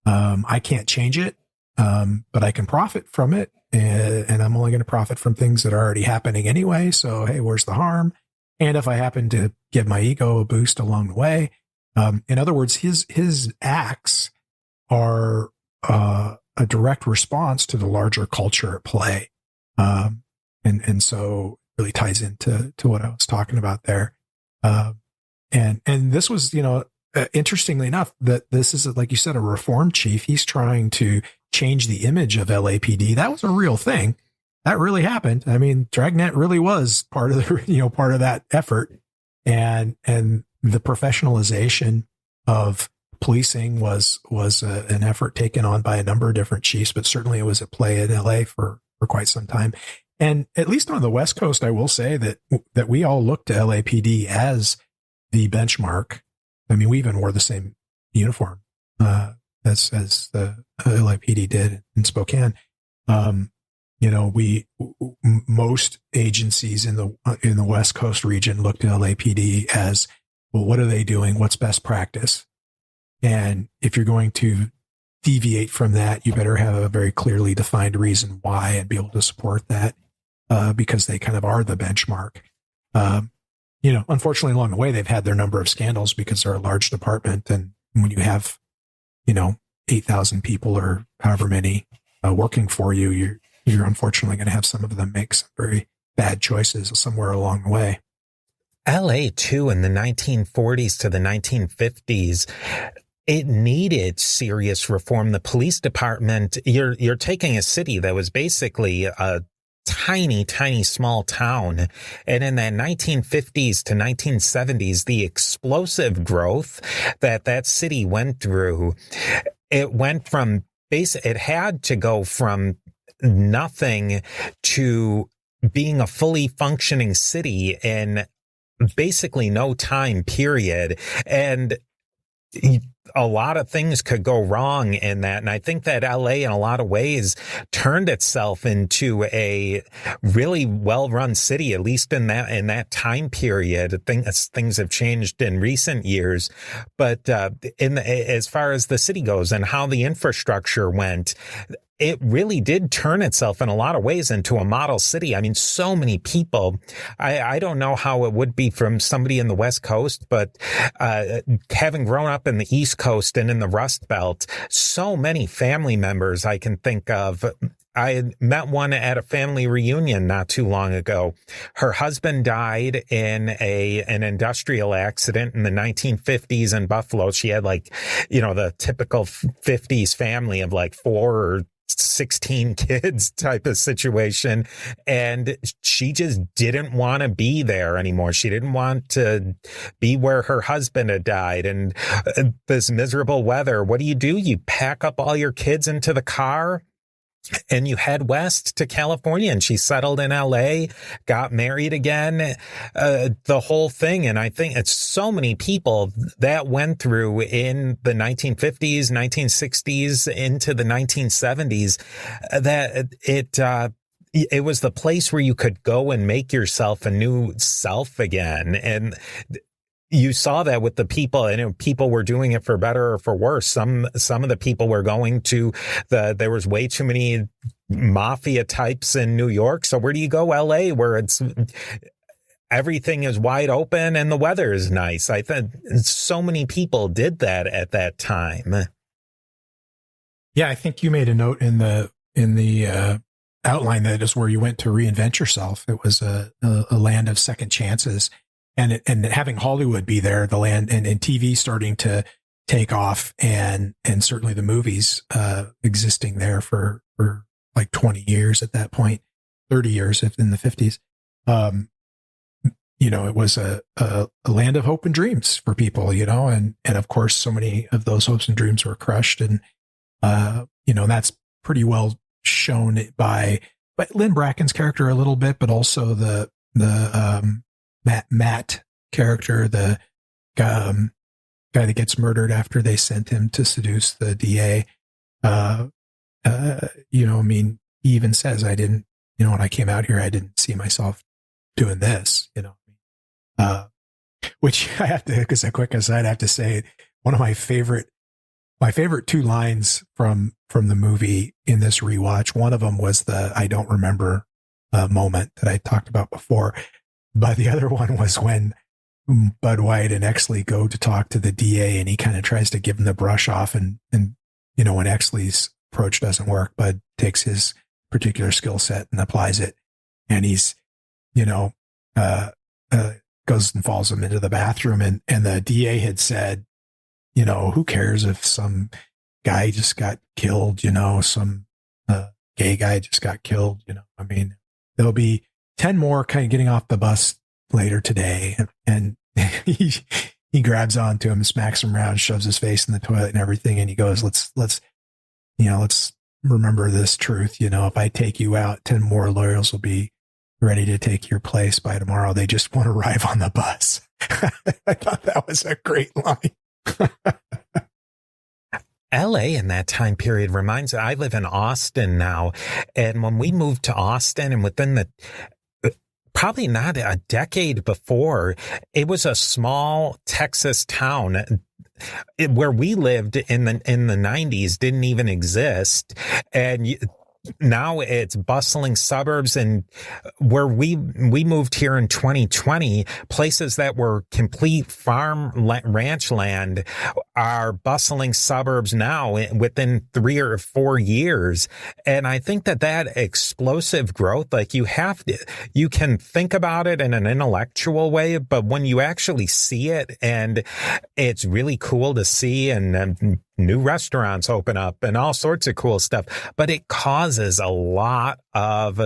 I can't change it, but I can profit from it, and I'm only going to profit from things that are already happening anyway. So, hey, where's the harm? And if I happen to give my ego a boost along the way, in other words, his acts are a direct response to the larger culture at play, and so really ties into what I was talking about there. And this was, interestingly enough, that this is, like you said, a reform chief. He's trying to change the image of LAPD. That was a real thing. That really happened. I mean, Dragnet really was part of that effort. And the professionalization of policing was an effort taken on by a number of different chiefs, but certainly it was at play in LA for quite some time. And at least on the West Coast, I will say that we all looked to LAPD as the benchmark. I mean, we even wore the same uniform as the LAPD did in Spokane. Most agencies in the West Coast region looked at LAPD as, well, what are they doing? What's best practice? And if you're going to deviate from that, you better have a very clearly defined reason why and be able to support that, because they kind of are the benchmark. Unfortunately, along the way, they've had their number of scandals because they're a large department. And when you have, 8,000 people or however many working for you, you're unfortunately going to have some of them make some very bad choices somewhere along the way. LA, too, in the 1940s to the 1950s, it needed serious reform. The police department, you're taking a city that was basically a tiny, tiny small town. And in that 1950s to 1970s, the explosive growth that city went through, it went from it had to go from nothing to being a fully functioning city in basically no time period. And a lot of things could go wrong in that. And I think that LA in a lot of ways turned itself into a really well-run city, at least in that time period. Things have changed in recent years, but as far as the city goes and how the infrastructure went, it really did turn itself in a lot of ways into a model city. I mean, so many people, I don't know how it would be from somebody in the West Coast, but having grown up in the East Coast and in the Rust Belt, so many family members I can think of. I met one at a family reunion not too long ago. Her husband died in an industrial accident in the 1950s in Buffalo. She had the typical 50s family of 4 or 16 kids type of situation. And she just didn't want to be there anymore. She didn't want to be where her husband had died. And this miserable weather, what do? You pack up all your kids into the car and you head west to California, and she settled in LA, got married again, the whole thing. And I think it's so many people that went through in the 1950s, 1960s into the 1970s that it was the place where you could go and make yourself a new self again. And you saw that with the people, and people were doing it for better or for worse. Some of the people were going to there was way too many mafia types in New York. So where do you go? LA, where everything is wide open and the weather is nice. I think so many people did that at that time. Yeah, I think you made a note in the outline that is where you went to reinvent yourself. It was a land of second chances. And having Hollywood be there, the land and TV starting to take off, and certainly the movies existing there for 20 years at that point, 30 years if in the 50s. It was a land of hope and dreams for people, and of course so many of those hopes and dreams were crushed. And that's pretty well shown by Lynn Bracken's character a little bit, but also the Matt character, the guy that gets murdered after they sent him to seduce the DA. He even says, I didn't, when I came out here, I didn't see myself doing this, which I have to, because a quick aside, I have to say one of my favorite 2 lines from the movie in this rewatch. One of them was the I don't remember moment that I talked about before. But the other one was when Bud White and Exley go to talk to the DA, and he kind of tries to give him the brush off. And when Exley's approach doesn't work, Bud takes his particular skill set and applies it. And he's, goes and follows him into the bathroom. And the DA had said, who cares if some guy just got killed, some gay guy just got killed, there'll be 10 more kind of getting off the bus later today. And he grabs onto him, smacks him around, shoves his face in the toilet and everything. And he goes, let's remember this truth. If I take you out, 10 more lawyers will be ready to take your place by tomorrow. They just won't arrive on the bus. I thought that was a great line. LA in that time period reminds me, I live in Austin now. And when we moved to Austin, and within the probably not a decade before, it was a small Texas town. Where we lived in the 90s didn't even exist, and now it's bustling suburbs. And where we moved here in 2020, places that were complete ranch land are bustling suburbs now within 3 or 4 years. And I think that explosive growth, like you can think about it in an intellectual way, but when you actually see it, and it's really cool to see, and new restaurants open up and all sorts of cool stuff, but it causes a lot of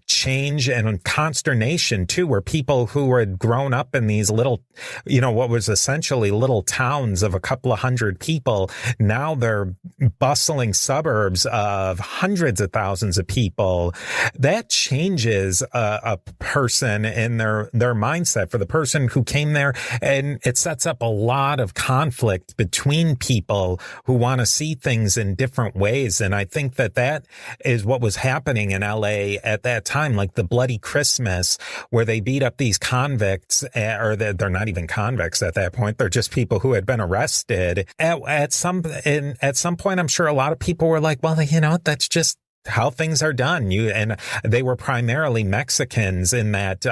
change and consternation too, where people who had grown up in these little, what was essentially little towns of a couple of hundred people, now they're bustling suburbs of hundreds of thousands of people. That changes a person in their mindset. For the person who came there, and it sets up a lot of conflict between people who want to see things in different ways. And I think that is what was happening in LA at that time, like the Bloody Christmas, where they beat up these convicts, or they're not even convicts at that point. They're just people who had been arrested. At some point, I'm sure a lot of people were like, well, that's just how things are done. And they were primarily Mexicans in that,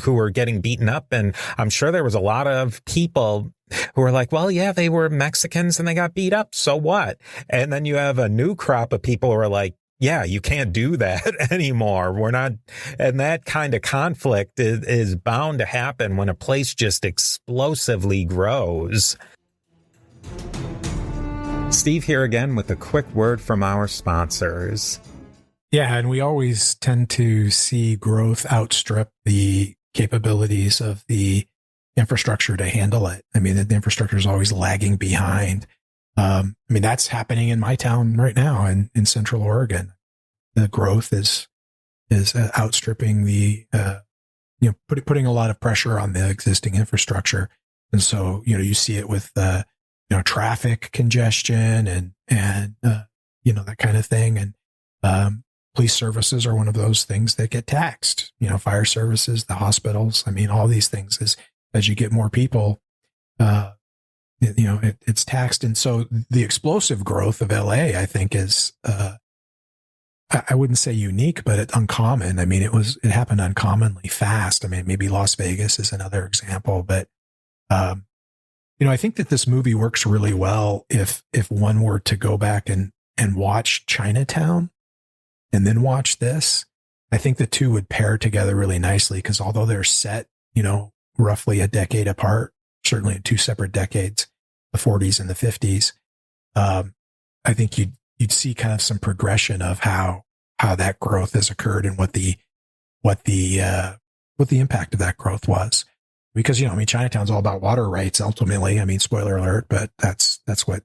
who were getting beaten up. And I'm sure there was a lot of people who were like, well, yeah, they were Mexicans and they got beat up. So what? And then you have a new crop of people who are like, yeah, you can't do that anymore. We're not. And that kind of conflict is bound to happen when a place just explosively grows. Steve here again with a quick word from our sponsors. Yeah, and we always tend to see growth outstrip the capabilities of the infrastructure to handle it. I mean, the infrastructure is always lagging behind. That's happening in my town right now in Central Oregon. The growth is outstripping the, putting a lot of pressure on the existing infrastructure. And so, you see it with traffic congestion and that kind of thing. And police services are one of those things that get taxed. Fire services, the hospitals. All these things as you get more people, it's taxed. And so the explosive growth of LA, I think, is I wouldn't say unique, but it's uncommon. It happened uncommonly fast. Maybe Las Vegas is another example, but I think that this movie works really well if one were to go back and watch Chinatown and then watch this. I think the two would pair together really nicely, because although they're set, roughly a decade apart, certainly in two separate decades, the 40s and the 50s, I think you'd see kind of some progression of how that growth has occurred and what the impact of that growth was. Because, Chinatown's all about water rights ultimately. Spoiler alert, but that's what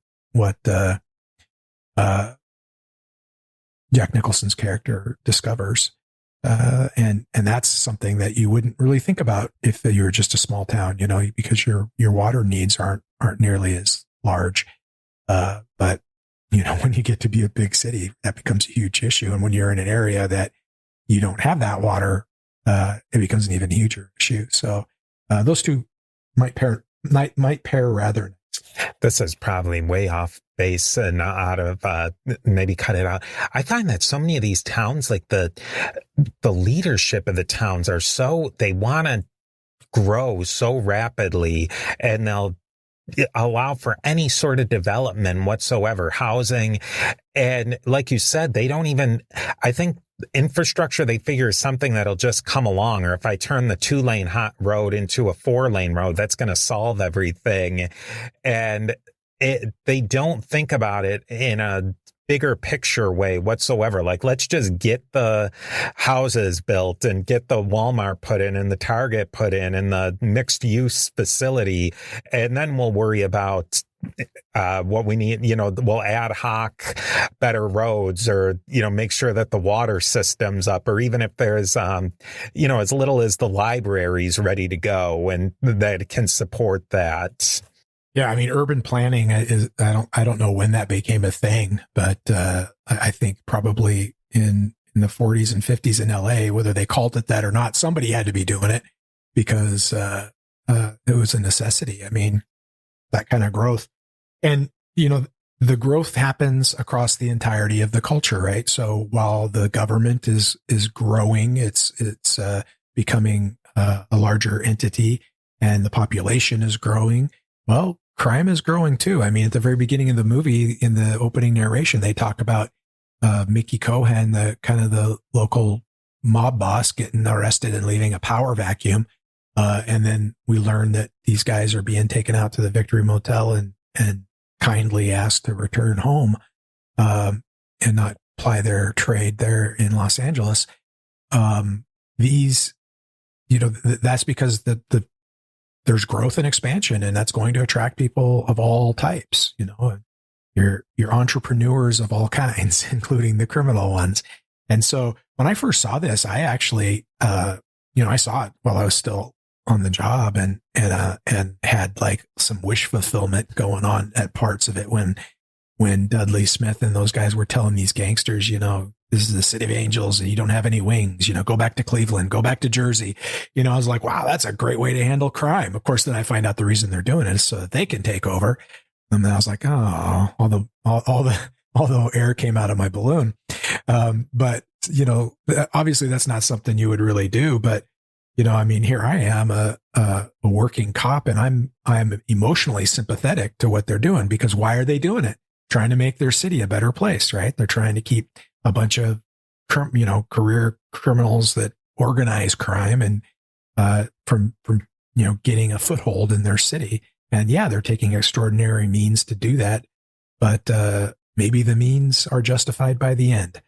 Jack Nicholson's character discovers. And that's something that you wouldn't really think about if you were just a small town, because your water needs aren't nearly as large. But when you get to be a big city, that becomes a huge issue. And when you're in an area that you don't have that water, it becomes an even huger issue. So, those two might pair rather nice. This is probably way off base and out of, maybe cut it out. I find that so many of these towns, like the leadership of the towns they want to grow so rapidly, and they'll allow for any sort of development whatsoever, housing. And like you said, they don't even, I think, infrastructure, they figure is something that'll just come along. Or if I turn the 2-lane hot road into a 4-lane road, that's going to solve everything. And they don't think about it in a bigger picture way whatsoever. Like, let's just get the houses built and get the Walmart put in and the Target put in and the mixed use facility. And then we'll worry about what we need. We'll ad hoc better roads, or, make sure that the water system's up, or even if there's, as little as the library's ready to go and that can support that. Yeah, urban planning is, I don't know when that became a thing, but I think probably in in the 40s and 50s in LA, whether they called it that or not, somebody had to be doing it because it was a necessity. I mean, that kind of growth. And, the growth happens across the entirety of the culture, right? So while the government is growing, it's becoming a larger entity, and the population is growing. Well, crime is growing too. I mean, at the very beginning of the movie, in the opening narration, they talk about Mickey Cohen, the local mob boss, getting arrested and leaving a power vacuum. And then we learn that these guys are being taken out to the Victory Motel and kindly asked to return home and not ply their trade there in Los Angeles. That's because there's growth and expansion, and that's going to attract people of all types, your entrepreneurs of all kinds, including the criminal ones. And so when I first saw this, I actually, I saw it while I was still on the job and had like some wish fulfillment going on at parts of it when Dudley Smith and those guys were telling these gangsters, this is the city of angels and you don't have any wings, go back to Cleveland, go back to Jersey. I was like, wow, that's a great way to handle crime. Of course, then I find out the reason they're doing it is so that they can take over. And then I was like, oh, all the air came out of my balloon. But obviously that's not something you would really do, but here I am, a working cop, and I'm emotionally sympathetic to what they're doing, because why are they doing it? Trying to make their city a better place, right? They're trying to keep a bunch of, career criminals that organize crime and, from getting a foothold in their city. And yeah, they're taking extraordinary means to do that, but, maybe the means are justified by the end.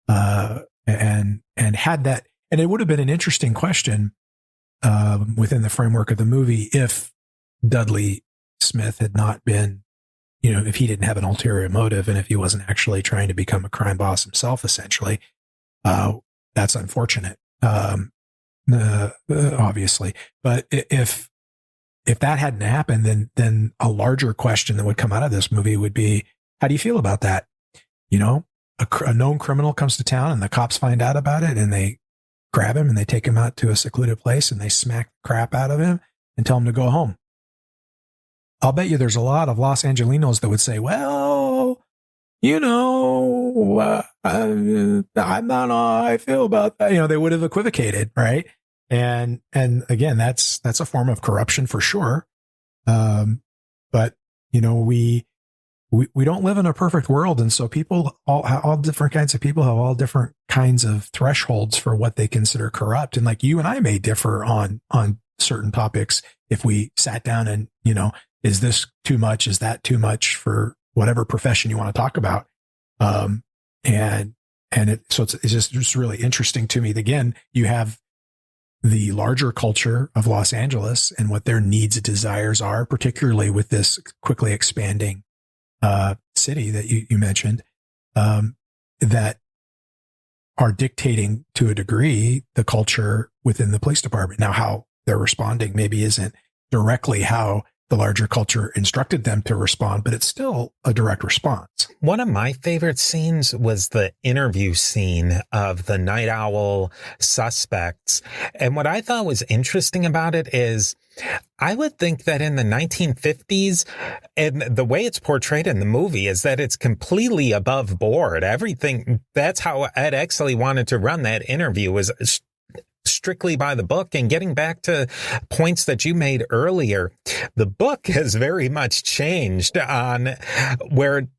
And had that, and it would have been an interesting question within the framework of the movie if Dudley Smith had not been, if he didn't have an ulterior motive and if he wasn't actually trying to become a crime boss himself, essentially. That's unfortunate, obviously. But if that hadn't happened, then a larger question that would come out of this movie would be, how do you feel about that? A known criminal comes to town and the cops find out about it and they grab him and they take him out to a secluded place and they smack the crap out of him and tell him to go home. I'll bet you there's a lot of Los Angelinos that would say, well, I'm not how I feel about that. They would have equivocated, right? And again, that's a form of corruption for sure. But we don't live in a perfect world. And so people, all different kinds of people have all different kinds of thresholds for what they consider corrupt. And like you and I may differ on certain topics if we sat down and, is this too much? Is that too much for whatever profession you want to talk about? So it's just really interesting to me. Again, you have the larger culture of Los Angeles and what their needs and desires are, particularly with this quickly expanding city that you mentioned, that are dictating to a degree the culture within the police department. Now, how they're responding maybe isn't directly how the larger culture instructed them to respond, but it's still a direct response. One of my favorite scenes was the interview scene of the night owl suspects. And what I thought was interesting about it is I would think that in the 1950s, and the way it's portrayed in the movie is that it's completely above board. Everything, that's how Ed Exley wanted to run that interview, was strictly by the book. And getting back to points that you made earlier, the book has very much changed on where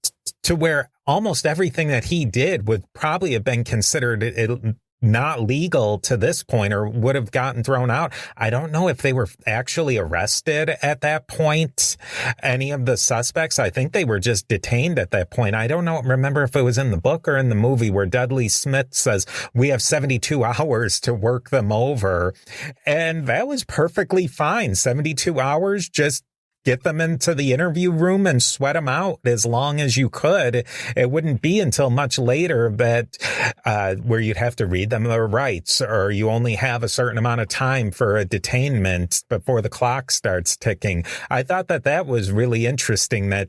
almost everything that he did would probably have been considered not legal to this point or would have gotten thrown out. I don't know if they were actually arrested at that point, any of the suspects. I think they were just detained at that point. I don't remember if it was in the book or in the movie where Dudley Smith says, we have 72 hours to work them over. And that was perfectly fine. 72 hours, just get them into the interview room and sweat them out as long as you could. It wouldn't be until much later that where you'd have to read them their rights, or you only have a certain amount of time for a detainment before the clock starts ticking. I thought that was really interesting, that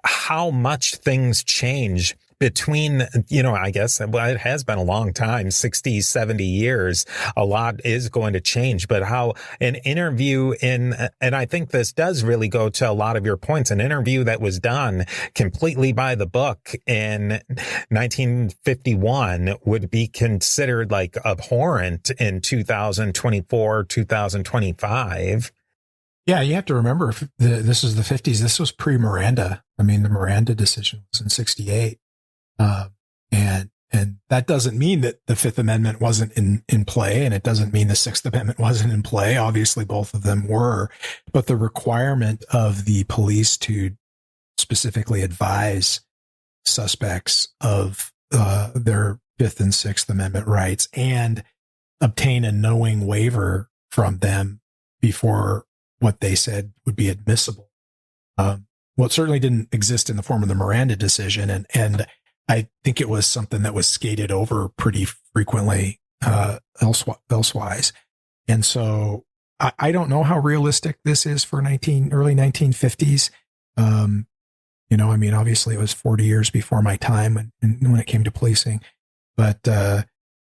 how much things change between, I guess it has been a long time, 60, 70 years, a lot is going to change. But how an interview and I think this does really go to a lot of your points, an interview that was done completely by the book in 1951 would be considered like abhorrent in 2024, 2025. Yeah, you have to remember, this is the 50s. This was pre-Miranda. I mean, the Miranda decision was in 68. And that doesn't mean that the Fifth Amendment wasn't in play, and it doesn't mean the Sixth Amendment wasn't in play. Obviously, both of them were. But the requirement of the police to specifically advise suspects of their Fifth and Sixth Amendment rights and obtain a knowing waiver from them before what they said would be admissible. Well, it certainly didn't exist in the form of the Miranda decision. And I think it was something that was skated over pretty frequently, elsewise. And so I don't know how realistic this is for early 1950s. I mean, obviously it was 40 years before my time when it came to policing, but,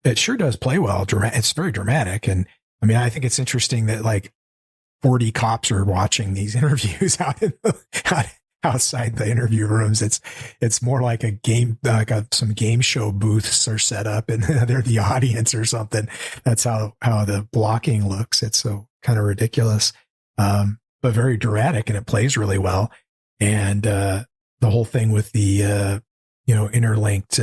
it sure does play well. It's very dramatic. And I mean, I think it's interesting that like 40 cops are watching these interviews outside the interview rooms. It's more like a game, some game show booths are set up and they're the audience or something. That's how the blocking looks. It's so kind of ridiculous, but very dramatic, and it plays really well. And, the whole thing with the, interlinked,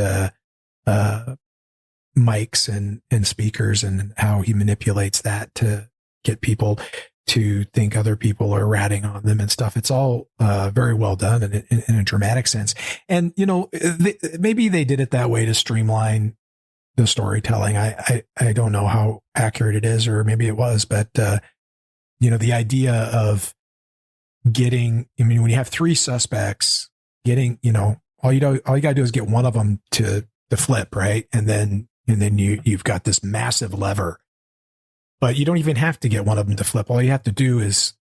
mics and speakers, and how he manipulates that to get people to think other people are ratting on them and stuff. It's all very well done in a dramatic sense. And, maybe they did it that way to streamline the storytelling. I don't know how accurate it is, or maybe it was, but, the idea of when you have three suspects, all you gotta do is get one of them to flip, right? And then you've got this massive lever. But you don't even have to get one of them to flip. All you have to do is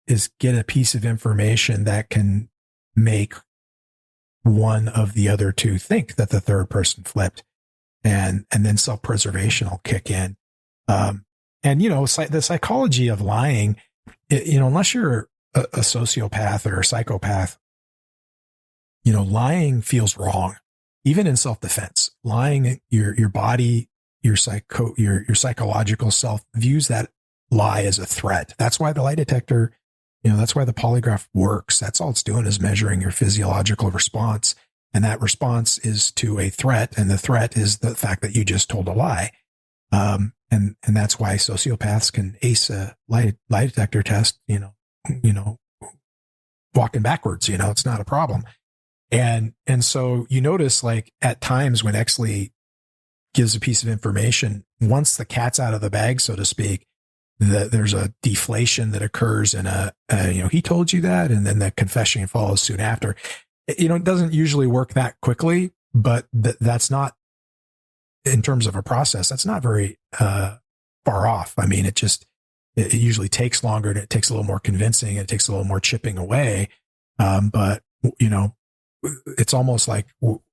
get a piece of information that can make one of the other two think that the third person flipped, and then self-preservation will kick in. The psychology of lying, unless you're a sociopath or a psychopath, lying feels wrong, even in self-defense. Lying, your body, your psychological self views that lie as a threat. That's why the lie detector, that's why the polygraph works. That's all it's doing, is measuring your physiological response. And that response is to a threat. And the threat is the fact that you just told a lie. And that's why sociopaths can ace a lie detector test, walking backwards, it's not a problem. And so you notice, like, at times when Exley gives a piece of information, once the cat's out of the bag, so to speak, there's a deflation that occurs, and he told you that, and then the confession follows soon after. It doesn't usually work that quickly, but that's not, in terms of a process, that's not very far off. I mean, it usually takes longer, and it takes a little more convincing, and it takes a little more chipping away. But it's almost like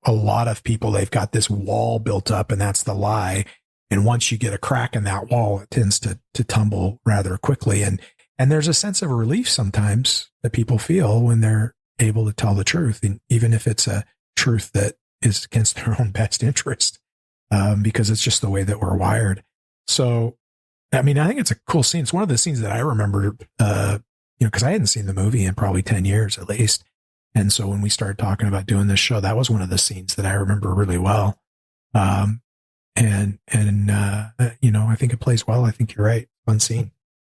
a lot of people, they've got this wall built up, and that's the lie. And once you get a crack in that wall, it tends to tumble rather quickly. And there's a sense of relief sometimes that people feel when they're able to tell the truth, and even if it's a truth that is against their own best interest, because it's just the way that we're wired. So, I mean, I think it's a cool scene. It's one of the scenes that I remember, because I hadn't seen the movie in probably 10 years at least. And so when we started talking about doing this show, that was one of the scenes that I remember really well. I think it plays well. I think you're right. Fun scene.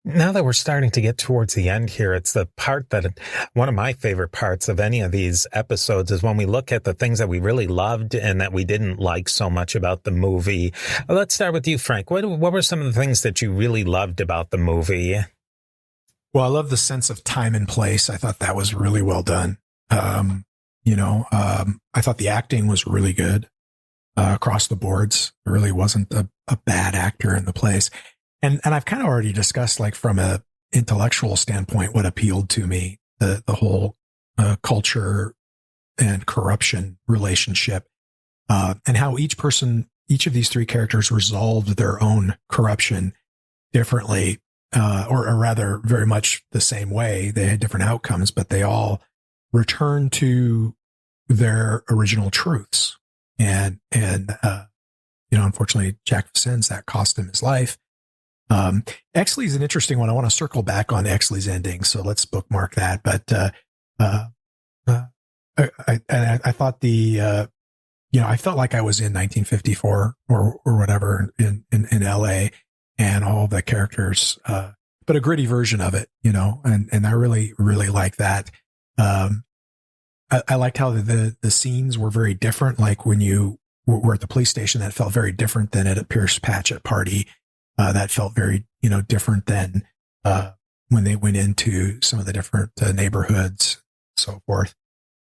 Now that we're starting to get towards the end here, it's the part that one of my favorite parts of any of these episodes is when we look at the things that we really loved and that we didn't like so much about the movie. Let's start with you, Frank. What were some of the things that you really loved about the movie? Well, I love the sense of time and place. I thought that was really well done. I thought the acting was really good across the boards. There really wasn't a bad actor in the place. And I've kind of already discussed, like, from a intellectual standpoint, what appealed to me, the whole culture and corruption relationship. and how each of these three characters resolved their own corruption differently, or rather very much the same way. They had different outcomes, but they all returned to their original truths. And unfortunately, Jack Vincennes, that cost him his life. Exley is an interesting one. I want to circle back on Exley's ending, so let's bookmark that. But I thought I felt like I was in 1954 or whatever in LA, and all the characters, but a gritty version of it, and I really, really like that. I liked how the scenes were very different. Like when you were at the police station, that felt very different than at a Pierce Patchett party. That felt very, different than, when they went into some of the different neighborhoods, and so forth.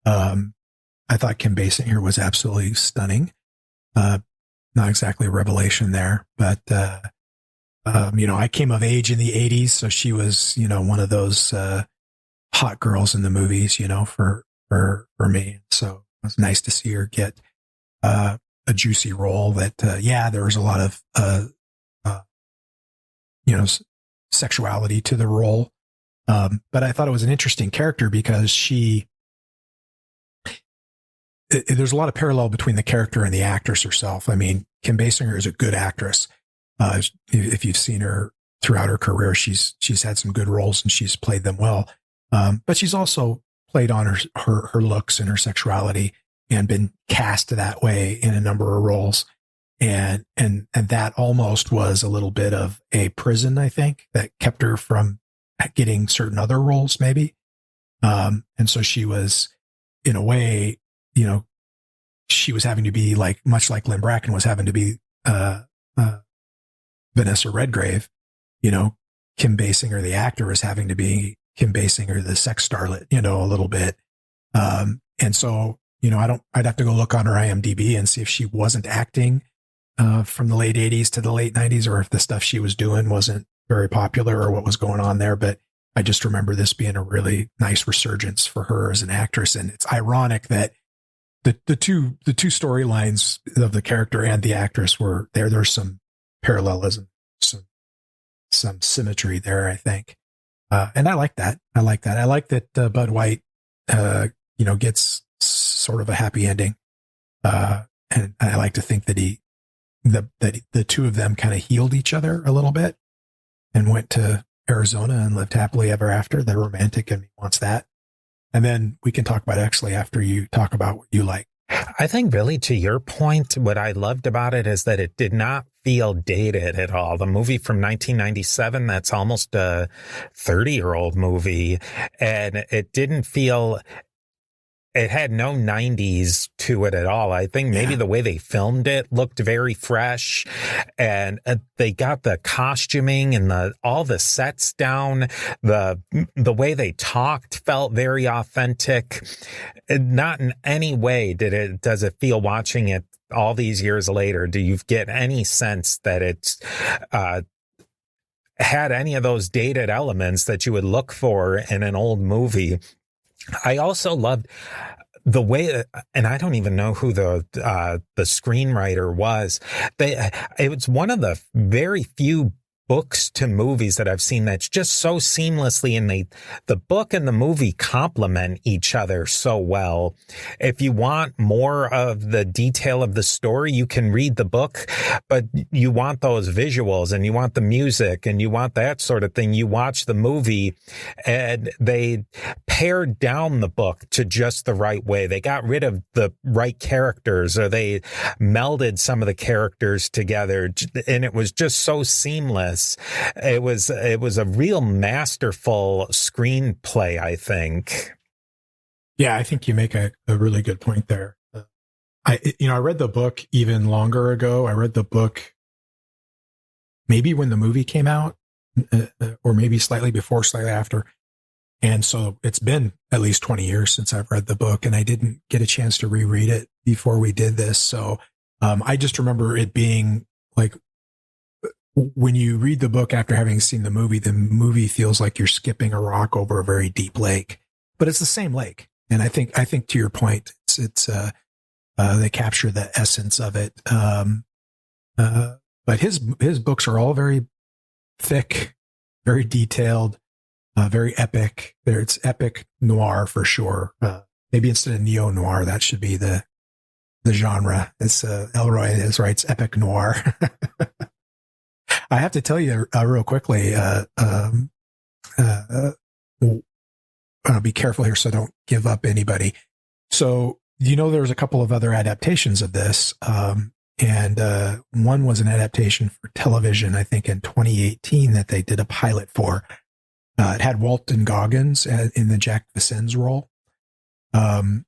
I thought Kim Basinger was absolutely stunning. Not exactly a revelation there, but, I came of age in the 80s. So she was, one of those, hot girls in the movies, for me. So it was nice to see her get, a juicy role that, there was a lot of, sexuality to the role. But I thought it was an interesting character because there's a lot of parallel between the character and the actress herself. I mean, Kim Basinger is a good actress. If you've seen her throughout her career, she's had some good roles and she's played them well. But she's also played on her looks and her sexuality and been cast that way in a number of roles. And that almost was a little bit of a prison, I think, that kept her from getting certain other roles, maybe. And so she was, in a way, she was having to be much like Lynn Bracken was having to be, Vanessa Redgrave, Kim Basinger, the actor, was having to be Kim Basinger, the sex starlet, a little bit. And so, I'd have to go look on her IMDb and see if she wasn't acting, from the late 80s to the late 90s, or if the stuff she was doing wasn't very popular or what was going on there. But I just remember this being a really nice resurgence for her as an actress. And it's ironic that the two storylines of the character and the actress were there. There's some parallelism, some symmetry there, I think. And I like that. I like that Bud White, gets sort of a happy ending. And I like to think that that the two of them kind of healed each other a little bit and went to Arizona and lived happily ever after. They're romantic and wants that. And then we can talk about Exley after you talk about what you like. I think really to your point, what I loved about it is that it did not feel dated at all. The movie from 1997, that's almost a 30-year-old movie, and it didn't feel... It had no 90s to it at all. I think maybe the way they filmed it looked very fresh, and they got the costuming and all the sets down. The way they talked felt very authentic. Not in any way does it feel, watching it all these years later, do you get any sense that it's had any of those dated elements that you would look for in an old movie. I also loved the way, and I don't even know who the screenwriter was. It was one of the very few books to movies that I've seen that's just so seamlessly, and the book and the movie complement each other so well. If you want more of the detail of the story, you can read the book, but you want those visuals and you want the music and you want that sort of thing, you watch the movie. And they pared down the book to just the right way. They got rid of the right characters, or they melded some of the characters together, and it was just so seamless. It was a real masterful screenplay, I think. Yeah, I think you make a really good point there. I read the book even longer ago. I read the book maybe when the movie came out, or maybe slightly before, slightly after. And so it's been at least 20 years since I've read the book, and I didn't get a chance to reread it before we did this. So I just remember it being like, when you read the book after having seen the movie feels like you're skipping a rock over a very deep lake, but it's the same lake. And I think to your point, it's They capture the essence of it. But his books are all very thick, very detailed, very epic. It's epic noir for sure. Maybe instead of neo-noir, that should be the genre. It's Ellroy writes epic noir. I have to tell you real quickly. I'll be careful here so I don't give up anybody. So there's a couple of other adaptations of this, and one was an adaptation for television, I think in 2018, that they did a pilot for. It had Walton Goggins in the Jack Vincennes role. And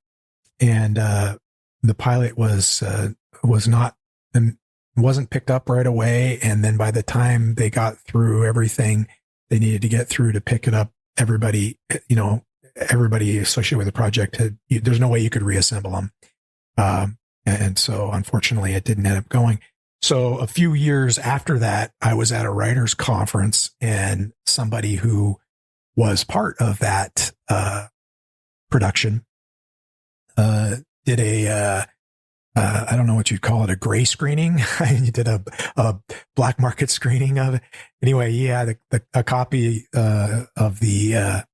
the pilot wasn't picked up right away. And then by the time they got through everything they needed to get through to pick it up, everybody associated with the project there's no way you could reassemble them. And so unfortunately it didn't end up going. So a few years after that, I was at a writers conference, and somebody who was part of that production did a I don't know what you'd call it, a gray screening. You did a black market screening of it. Anyway, he had a copy of the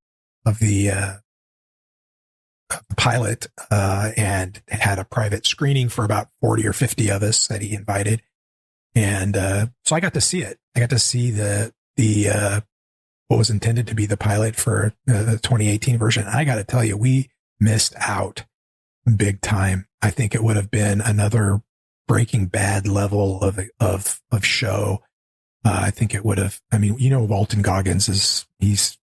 pilot and had a private screening for about 40 or 50 of us that he invited. And so I got to see it. I got to see the what was intended to be the pilot for the 2018 version. I got to tell you, we missed out big time. I think it would have been another Breaking Bad level of show. I think it would have. I mean, Walton Goggins he's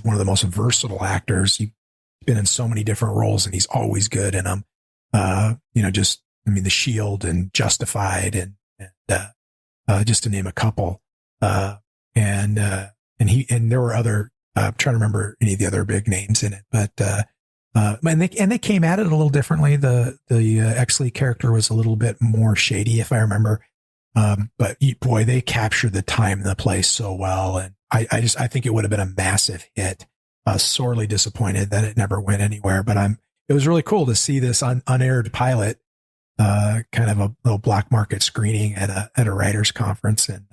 one of the most versatile actors. He's been in so many different roles, and he's always good in them. The Shield and Justified, and just to name a couple. And there were other. I'm trying to remember any of the other big names in it, but. And they came at it a little differently. The Exley character was a little bit more shady, if I remember. But boy, they captured the time and the place so well. And I think it would have been a massive hit. Sorely disappointed that it never went anywhere, but it was really cool to see this unaired pilot, kind of a little black market screening at a writers conference. And,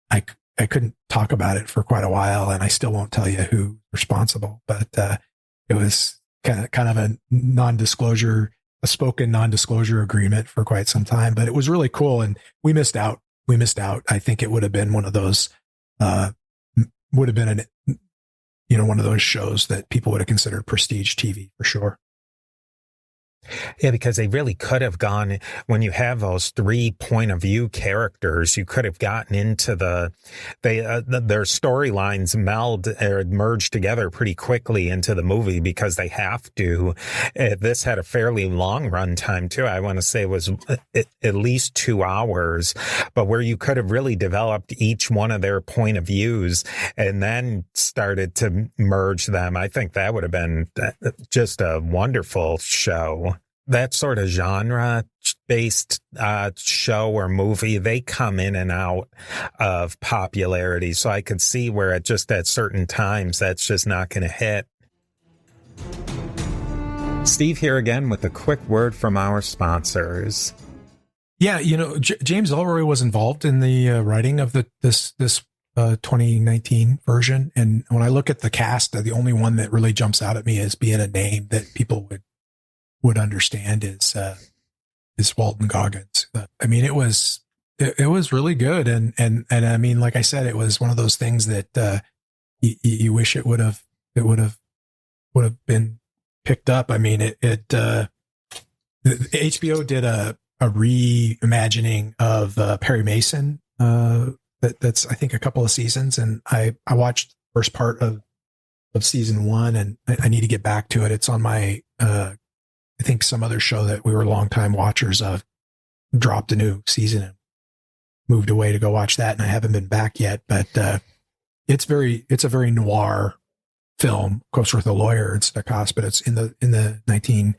I couldn't talk about it for quite a while, and I still won't tell you who's responsible, but, it was kind of a spoken non-disclosure agreement for quite some time, but it was really cool, and we missed out. I think it would have been one of those, one of those shows that people would have considered prestige TV for sure. Yeah, because they really could have gone, when you have those 3 point of view characters, you could have gotten into their storylines merge together pretty quickly into the movie, because they have to. This had a fairly long run time too. I want to say it was at least 2 hours, but where you could have really developed each one of their point of views and then started to merge them. I think that would have been just a wonderful show. That sort of genre-based show or movie, they come in and out of popularity. So I could see where at certain times, that's just not going to hit. Steve here again with a quick word from our sponsors. Yeah, James Ellroy was involved in the writing of this 2019 version. And when I look at the cast, the only one that really jumps out at me as being a name that people would understand is Walton Goggins. I mean, it was really good. And I mean, like I said, it was one of those things that, you wish it would have been picked up. I mean, HBO did a reimagining of, Perry Mason, that's, I think, a couple of seasons. And I watched the first part of season 1, and I need to get back to it. It's on my, I think some other show that we were longtime watchers of dropped a new season and moved away to go watch that. And I haven't been back yet, but, it's a very noir film, of course, with a lawyer. It's Lacoste, but it's in the 1920s,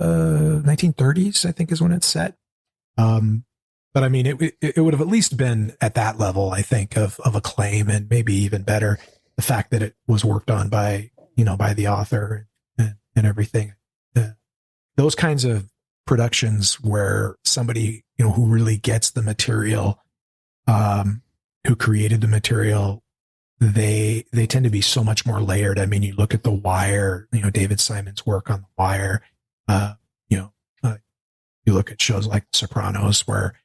1930s, I think is when it's set. But I mean, it would have at least been at that level, I think, of acclaim, and maybe even better, the fact that it was worked on by the author and everything. those kinds of productions where somebody, who really gets the material, who created the material, they tend to be so much more layered. I mean, you look at The Wire, David Simon's work on The Wire, you look at shows like Sopranos where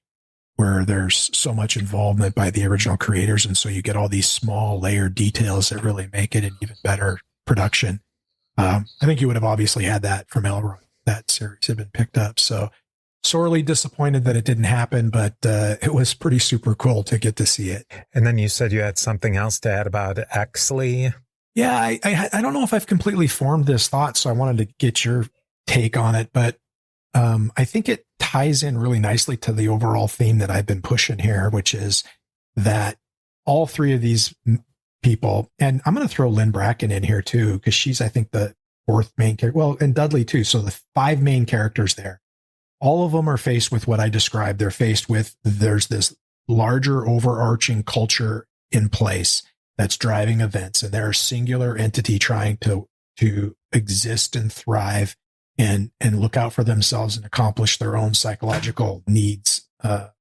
there's so much involvement by the original creators. And so you get all these small layered details that really make it an even better production. I think you would have obviously had that from Ellroy. That series had been picked up. So sorely disappointed that it didn't happen, but it was pretty super cool to get to see it. And then you said you had something else to add about Exley. Yeah, I don't know if I've completely formed this thought, so I wanted to get your take on it, but I think it ties in really nicely to the overall theme that I've been pushing here, which is that all three of these people, and I'm going to throw Lynn Bracken in here too, because she's, I think, the fourth main character. Well, and Dudley too. So the five main characters there, all of them are faced with what I described. They're faced with, there's this larger overarching culture in place that's driving events, and they're a singular entity trying to exist and thrive and look out for themselves and accomplish their own psychological needs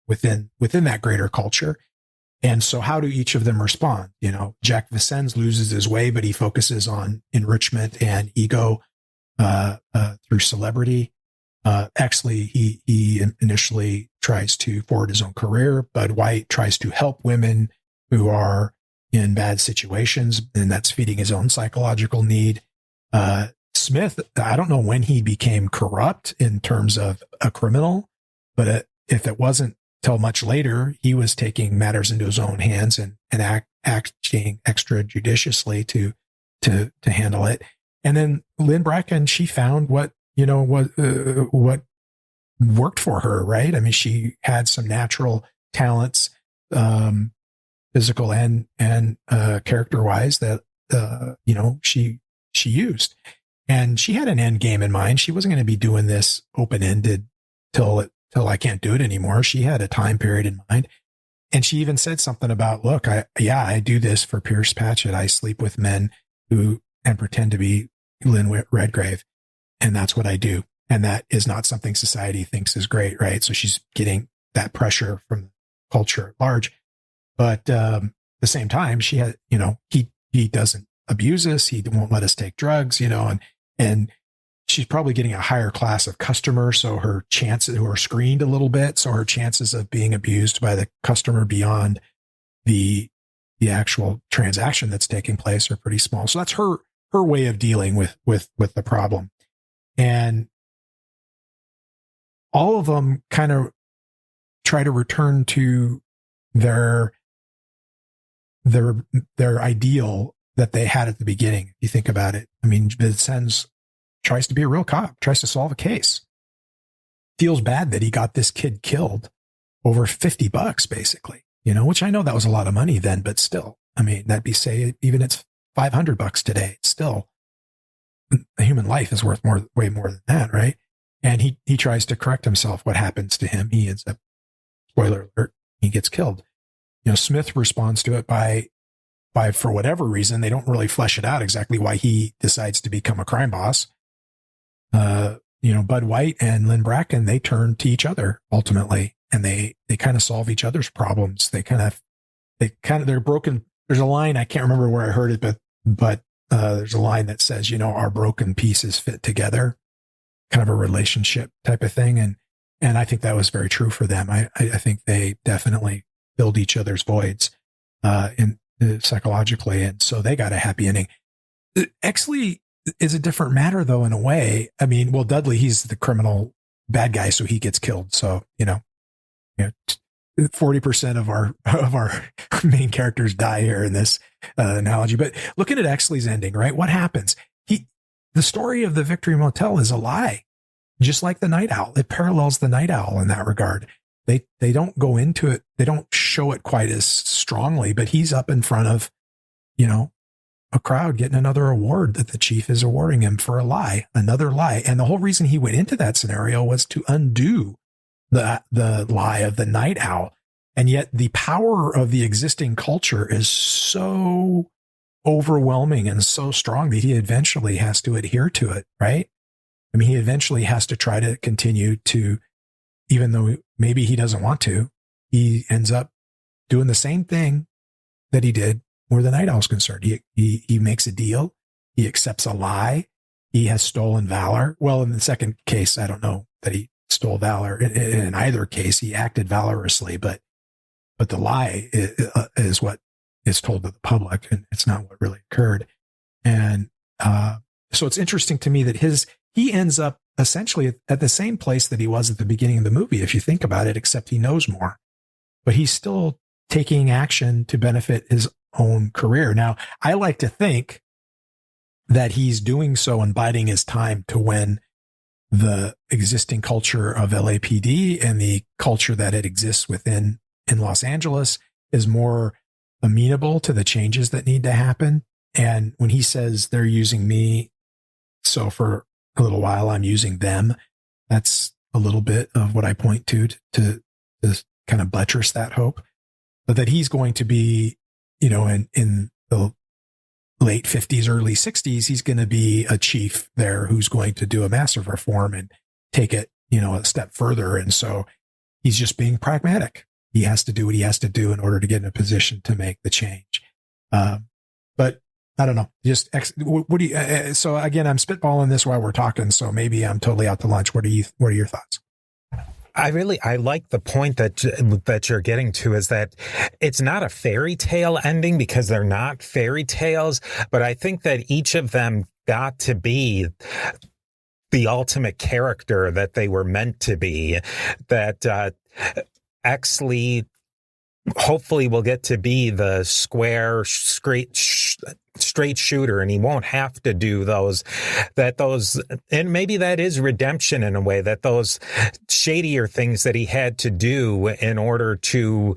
within that greater culture. And so how do each of them respond? Jack Vincennes loses his way, but he focuses on enrichment and ego through celebrity. Exley, he initially tries to forward his own career. Bud White tries to help women who are in bad situations, and that's feeding his own psychological need. Smith, I don't know when he became corrupt in terms of a criminal, but if it wasn't till much later, he was taking matters into his own hands and acting extrajudiciously to handle it. And then Lynn Bracken, she found what worked for her, right? I mean, she had some natural talents, physical and character wise that she used. And she had an end game in mind. She wasn't going to be doing this open-ended till I can't do it anymore. She had a time period in mind. And she even said something about, look, I do this for Pierce Patchett. I sleep with men and pretend to be Lynn Redgrave. And that's what I do. And that is not something society thinks is great, right? So she's getting that pressure from culture at large. But at the same time, she had, he doesn't abuse us. He won't let us take drugs, and she's probably getting a higher class of customer. So her chances, who are screened a little bit. So her chances of being abused by the customer beyond the actual transaction that's taking place are pretty small. So that's her way of dealing with the problem. And all of them kind of try to return to their ideal that they had at the beginning. If you think about it, I mean, Vincennes tries to be a real cop, tries to solve a case, feels bad that he got this kid killed over $50 basically, which I know that was a lot of money then, but still, I mean, that'd be, say, even it's $500 today, it's still, a human life is worth way more than that. Right. And he tries to correct himself. What happens to him? He ends up, spoiler alert, he gets killed. Smith responds to it by for whatever reason, they don't really flesh it out exactly why he decides to become a crime boss. Bud White and Lynn Bracken, they turn to each other ultimately, and they kind of solve each other's problems. They're broken. There's a line, I can't remember where I heard it, but there's a line that says, our broken pieces fit together, kind of a relationship type of thing. And I think that was very true for them. I think they definitely filled each other's voids, psychologically. And so they got a happy ending. Exley is a different matter though, in a way. I mean, well, Dudley, he's the criminal bad guy, so he gets killed. So, 40% of our main characters die here in this analogy. But looking at Exley's ending, right? What happens? The story of the Victory Motel is a lie, just like the Night Owl. It parallels the Night Owl in that regard. They don't go into it. They don't show it quite as strongly, but he's up in front of, a crowd getting another award that the chief is awarding him for another lie. And the whole reason he went into that scenario was to undo the lie of the Night Owl. And yet the power of the existing culture is so overwhelming and so strong that he eventually has to adhere to it, right? I mean, he eventually has to try to continue to, even though maybe he doesn't want to, he ends up doing the same thing that he did where the Night Owl's concerned. He makes a deal. He accepts a lie. He has stolen valor. Well, in the second case, I don't know that he stole valor. In either case, he acted valorously, but the lie is what is told to the public, and it's not what really occurred. And so it's interesting to me that he ends up essentially at the same place that he was at the beginning of the movie, if you think about it, except he knows more. But he's still taking action to benefit his own career. Now, I like to think that he's doing so and biding his time to when the existing culture of LAPD and the culture that it exists within in Los Angeles is more amenable to the changes that need to happen. And when he says they're using me, so for a little while I'm using them, that's a little bit of what I point to kind of buttress that hope. But that he's going to be, in the late 50s, early 60s, he's going to be a chief there who's going to do a massive reform and take it, a step further. And so he's just being pragmatic. He has to do what he has to do in order to get in a position to make the change. But I don't know. What do you? So again, I'm spitballing this while we're talking. So maybe I'm totally out to lunch. What are your thoughts? I like the point that you're getting to, is that it's not a fairy tale ending, because they're not fairy tales, but I think that each of them got to be the ultimate character that they were meant to be. That Exley hopefully will get to be the square, straight shooter, and he won't have to do those, and maybe that is redemption in a way, that those shadier things that he had to do in order to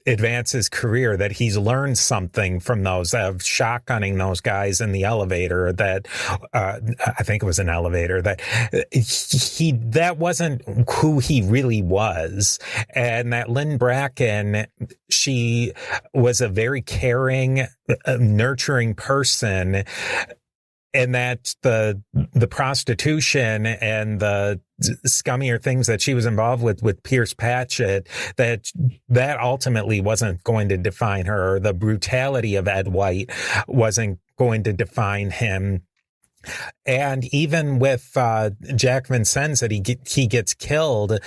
advance his career, that he's learned something from those, of shotgunning those guys in the elevator, that I think it was an elevator, that that wasn't who he really was. And that Lynn Bracken, she was a very caring, nurturing person, and that the prostitution and the scummier things that she was involved with Pierce Patchett, that ultimately wasn't going to define her. The brutality of Ed White wasn't going to define him. And even with Jack Vincennes, that he gets killed,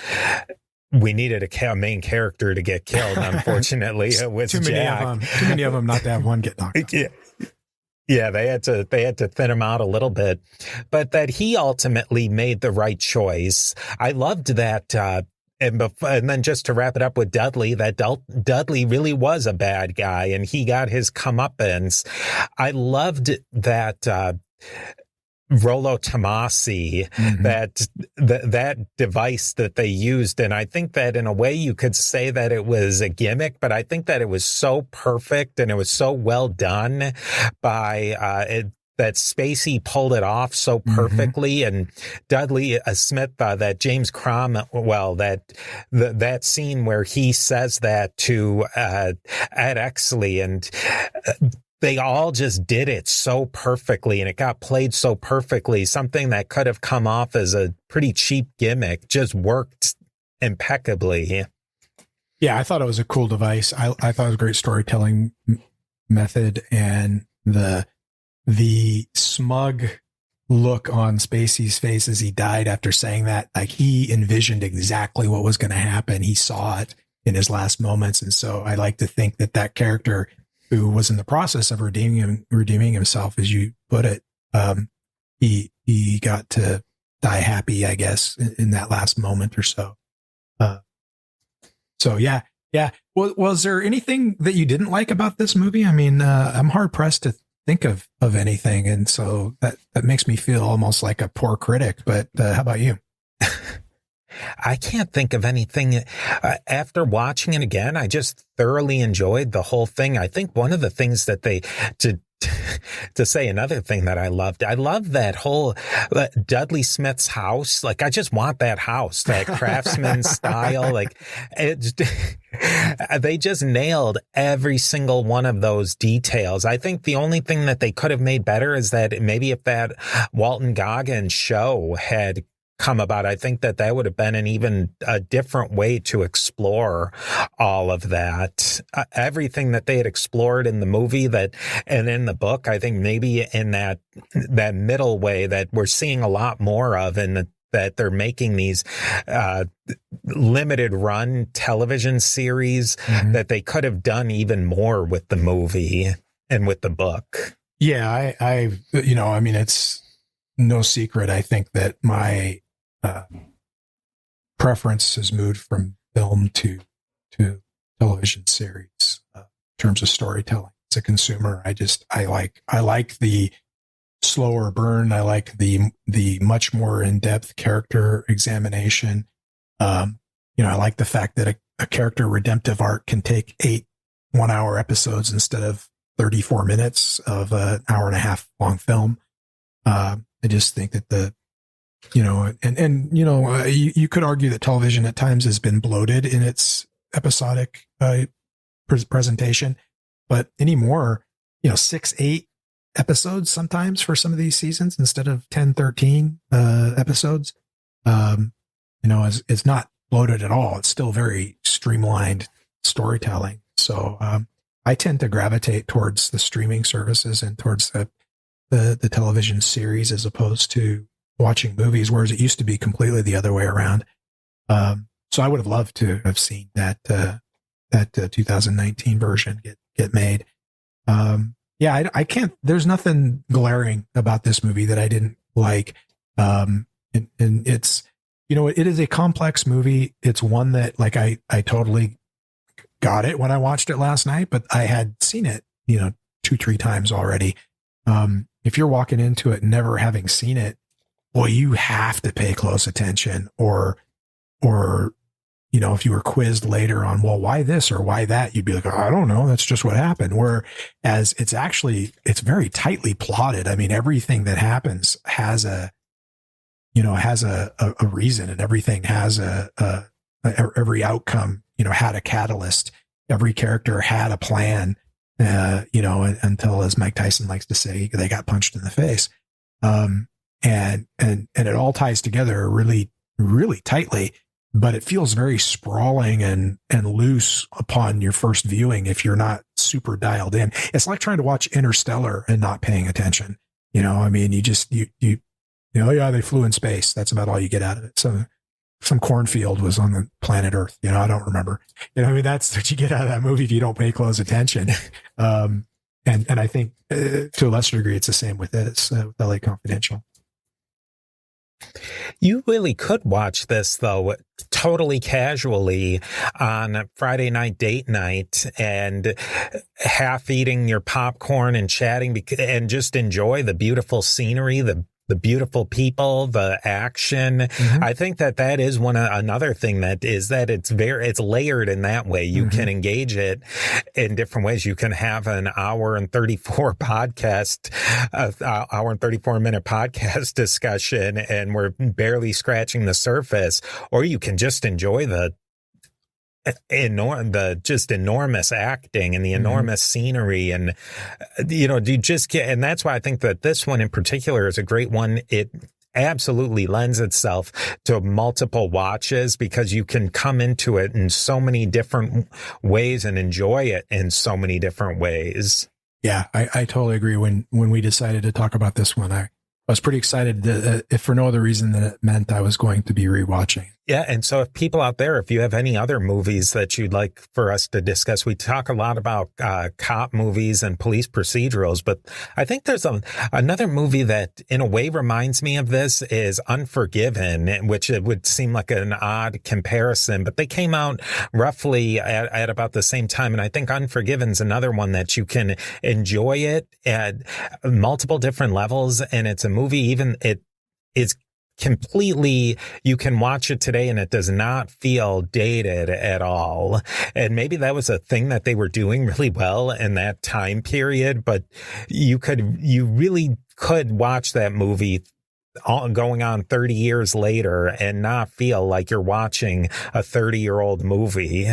we needed a main character to get killed. Unfortunately, it was too many of them not to have one get knocked out. Yeah. Yeah, they had to thin him out a little bit, but that he ultimately made the right choice. I loved that. And then just to wrap it up with Dudley, that Dudley really was a bad guy, and he got his comeuppance. I loved that Rollo Tomasi, mm-hmm. that device that they used. And I think that in a way you could say that it was a gimmick, but I think that it was so perfect and it was so well done by that Spacey pulled it off so perfectly. Mm-hmm. And Dudley Smith, that James Cromwell, that scene where he says that to Ed Exley, and they all just did it so perfectly, and it got played so perfectly. Something that could have come off as a pretty cheap gimmick just worked impeccably. Yeah, I thought it was a cool device. I thought it was a great storytelling method, and the smug look on Spacey's face as he died after saying that, like he envisioned exactly what was going to happen. He saw it in his last moments, and so I like to think that character, who was in the process of redeeming himself, as you put it, he got to die happy, I guess, in that last moment or so. So yeah. Well, was there anything that you didn't like about this movie? I mean, I'm hard pressed to think of anything, and so that makes me feel almost like a poor critic. But how about you? I can't think of anything. After watching it again, I just thoroughly enjoyed the whole thing. I think one of the things that to say another thing that I loved. I love that whole Dudley Smith's house. Like, I just want that house, that craftsman style. Like, they just nailed every single one of those details. I think the only thing that they could have made better is that maybe if that Walton Goggins show had come about, I think that would have been an even a different way to explore all of that. Everything that they had explored in the movie and in the book, I think maybe in that middle way that we're seeing a lot more of, and that they're making these limited run television series that they could have done even more with the movie and with the book. Yeah, I it's no secret. I think that my preference has moved from film to television series in terms of storytelling. As a consumer, I like the slower burn. I like the much more in-depth character examination. I like the fact that a character redemptive arc can take 8 1-hour episodes instead of 34 minutes of an hour and a half long film. I just think that you could argue that television at times has been bloated in its episodic presentation, but anymore, 6-8 episodes sometimes for some of these seasons instead of 10-13 episodes. It's not bloated at all. It's still very streamlined storytelling. So I tend to gravitate towards the streaming services and towards the television series as opposed to watching movies, whereas it used to be completely the other way around. So I would have loved to have seen that 2019 version get made. I can't. There's nothing glaring about this movie that I didn't like. And it's it is a complex movie. It's one that I totally got it when I watched it last night, but I had seen it 2-3 times already. If you're walking into it never having seen it, boy, you have to pay close attention, or if you were quizzed later on, well, why this or why that, you'd be like, I don't know. That's just what happened. Whereas it's very tightly plotted. I mean, everything that happens has a reason, and everything has every outcome, had a catalyst. Every character had a plan, until, as Mike Tyson likes to say, they got punched in the face. And it all ties together really, really tightly, but it feels very sprawling and loose upon your first viewing if you're not super dialed in. It's like trying to watch Interstellar and not paying attention. They flew in space. That's about all you get out of it. So some cornfield was on the planet Earth. I don't remember. That's what you get out of that movie if you don't pay close attention. And I think to a lesser degree, it's the same with this, with LA Confidential. You really could watch this, though, totally casually on Friday night date night and half eating your popcorn and chatting and just enjoy the beautiful scenery, the beautiful people, the action. Mm-hmm. I think that is another thing that it's layered in that way. You can engage it in different ways. You can have an hour and 34 minute podcast discussion, and we're barely scratching the surface, or you can just enjoy the just enormous acting and the enormous scenery, and you just get, and that's why I think that this one in particular is a great one. It absolutely lends itself to multiple watches because you can come into it in so many different ways and enjoy it in so many different ways. Yeah, I totally agree. When we decided to talk about this one, I was pretty excited, if for no other reason than it meant I was going to be rewatching. Yeah. And so if people out there, if you have any other movies that you'd like for us to discuss, we talk a lot about cop movies and police procedurals, but I think there's another movie that in a way reminds me of this is Unforgiven, which it would seem like an odd comparison, but they came out roughly at about the same time. And I think Unforgiven's another one that you can enjoy it at multiple different levels. And it's a movie, even it is completely, you can watch it today and it does not feel dated at all. And maybe that was a thing that they were doing really well in that time period, but you really could watch that movie going on 30 years later and not feel like you're watching a 30-year-old movie.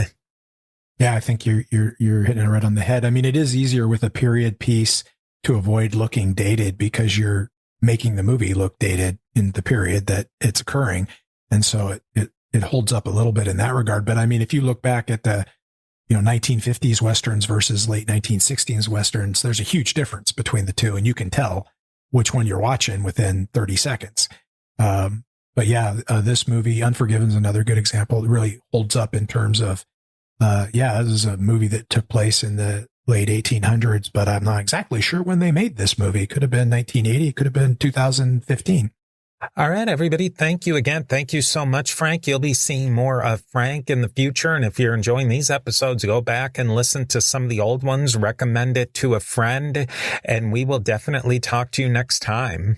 Yeah, I think you're hitting it right on the head. I mean, it is easier with a period piece to avoid looking dated because you're making the movie look dated in the period that it's occurring. And so it holds up a little bit in that regard. But I mean, if you look back at the 1950s Westerns versus late 1960s Westerns, there's a huge difference between the two, and you can tell which one you're watching within 30 seconds. But yeah, this movie, Unforgiven, is another good example. It really holds up in terms of, this is a movie that took place in the late 1800s, but I'm not exactly sure when they made this movie. It could have been 1980. It could have been 2015. All right, everybody. Thank you again. Thank you so much, Frank. You'll be seeing more of Frank in the future. And if you're enjoying these episodes, go back and listen to some of the old ones, recommend it to a friend, and we will definitely talk to you next time.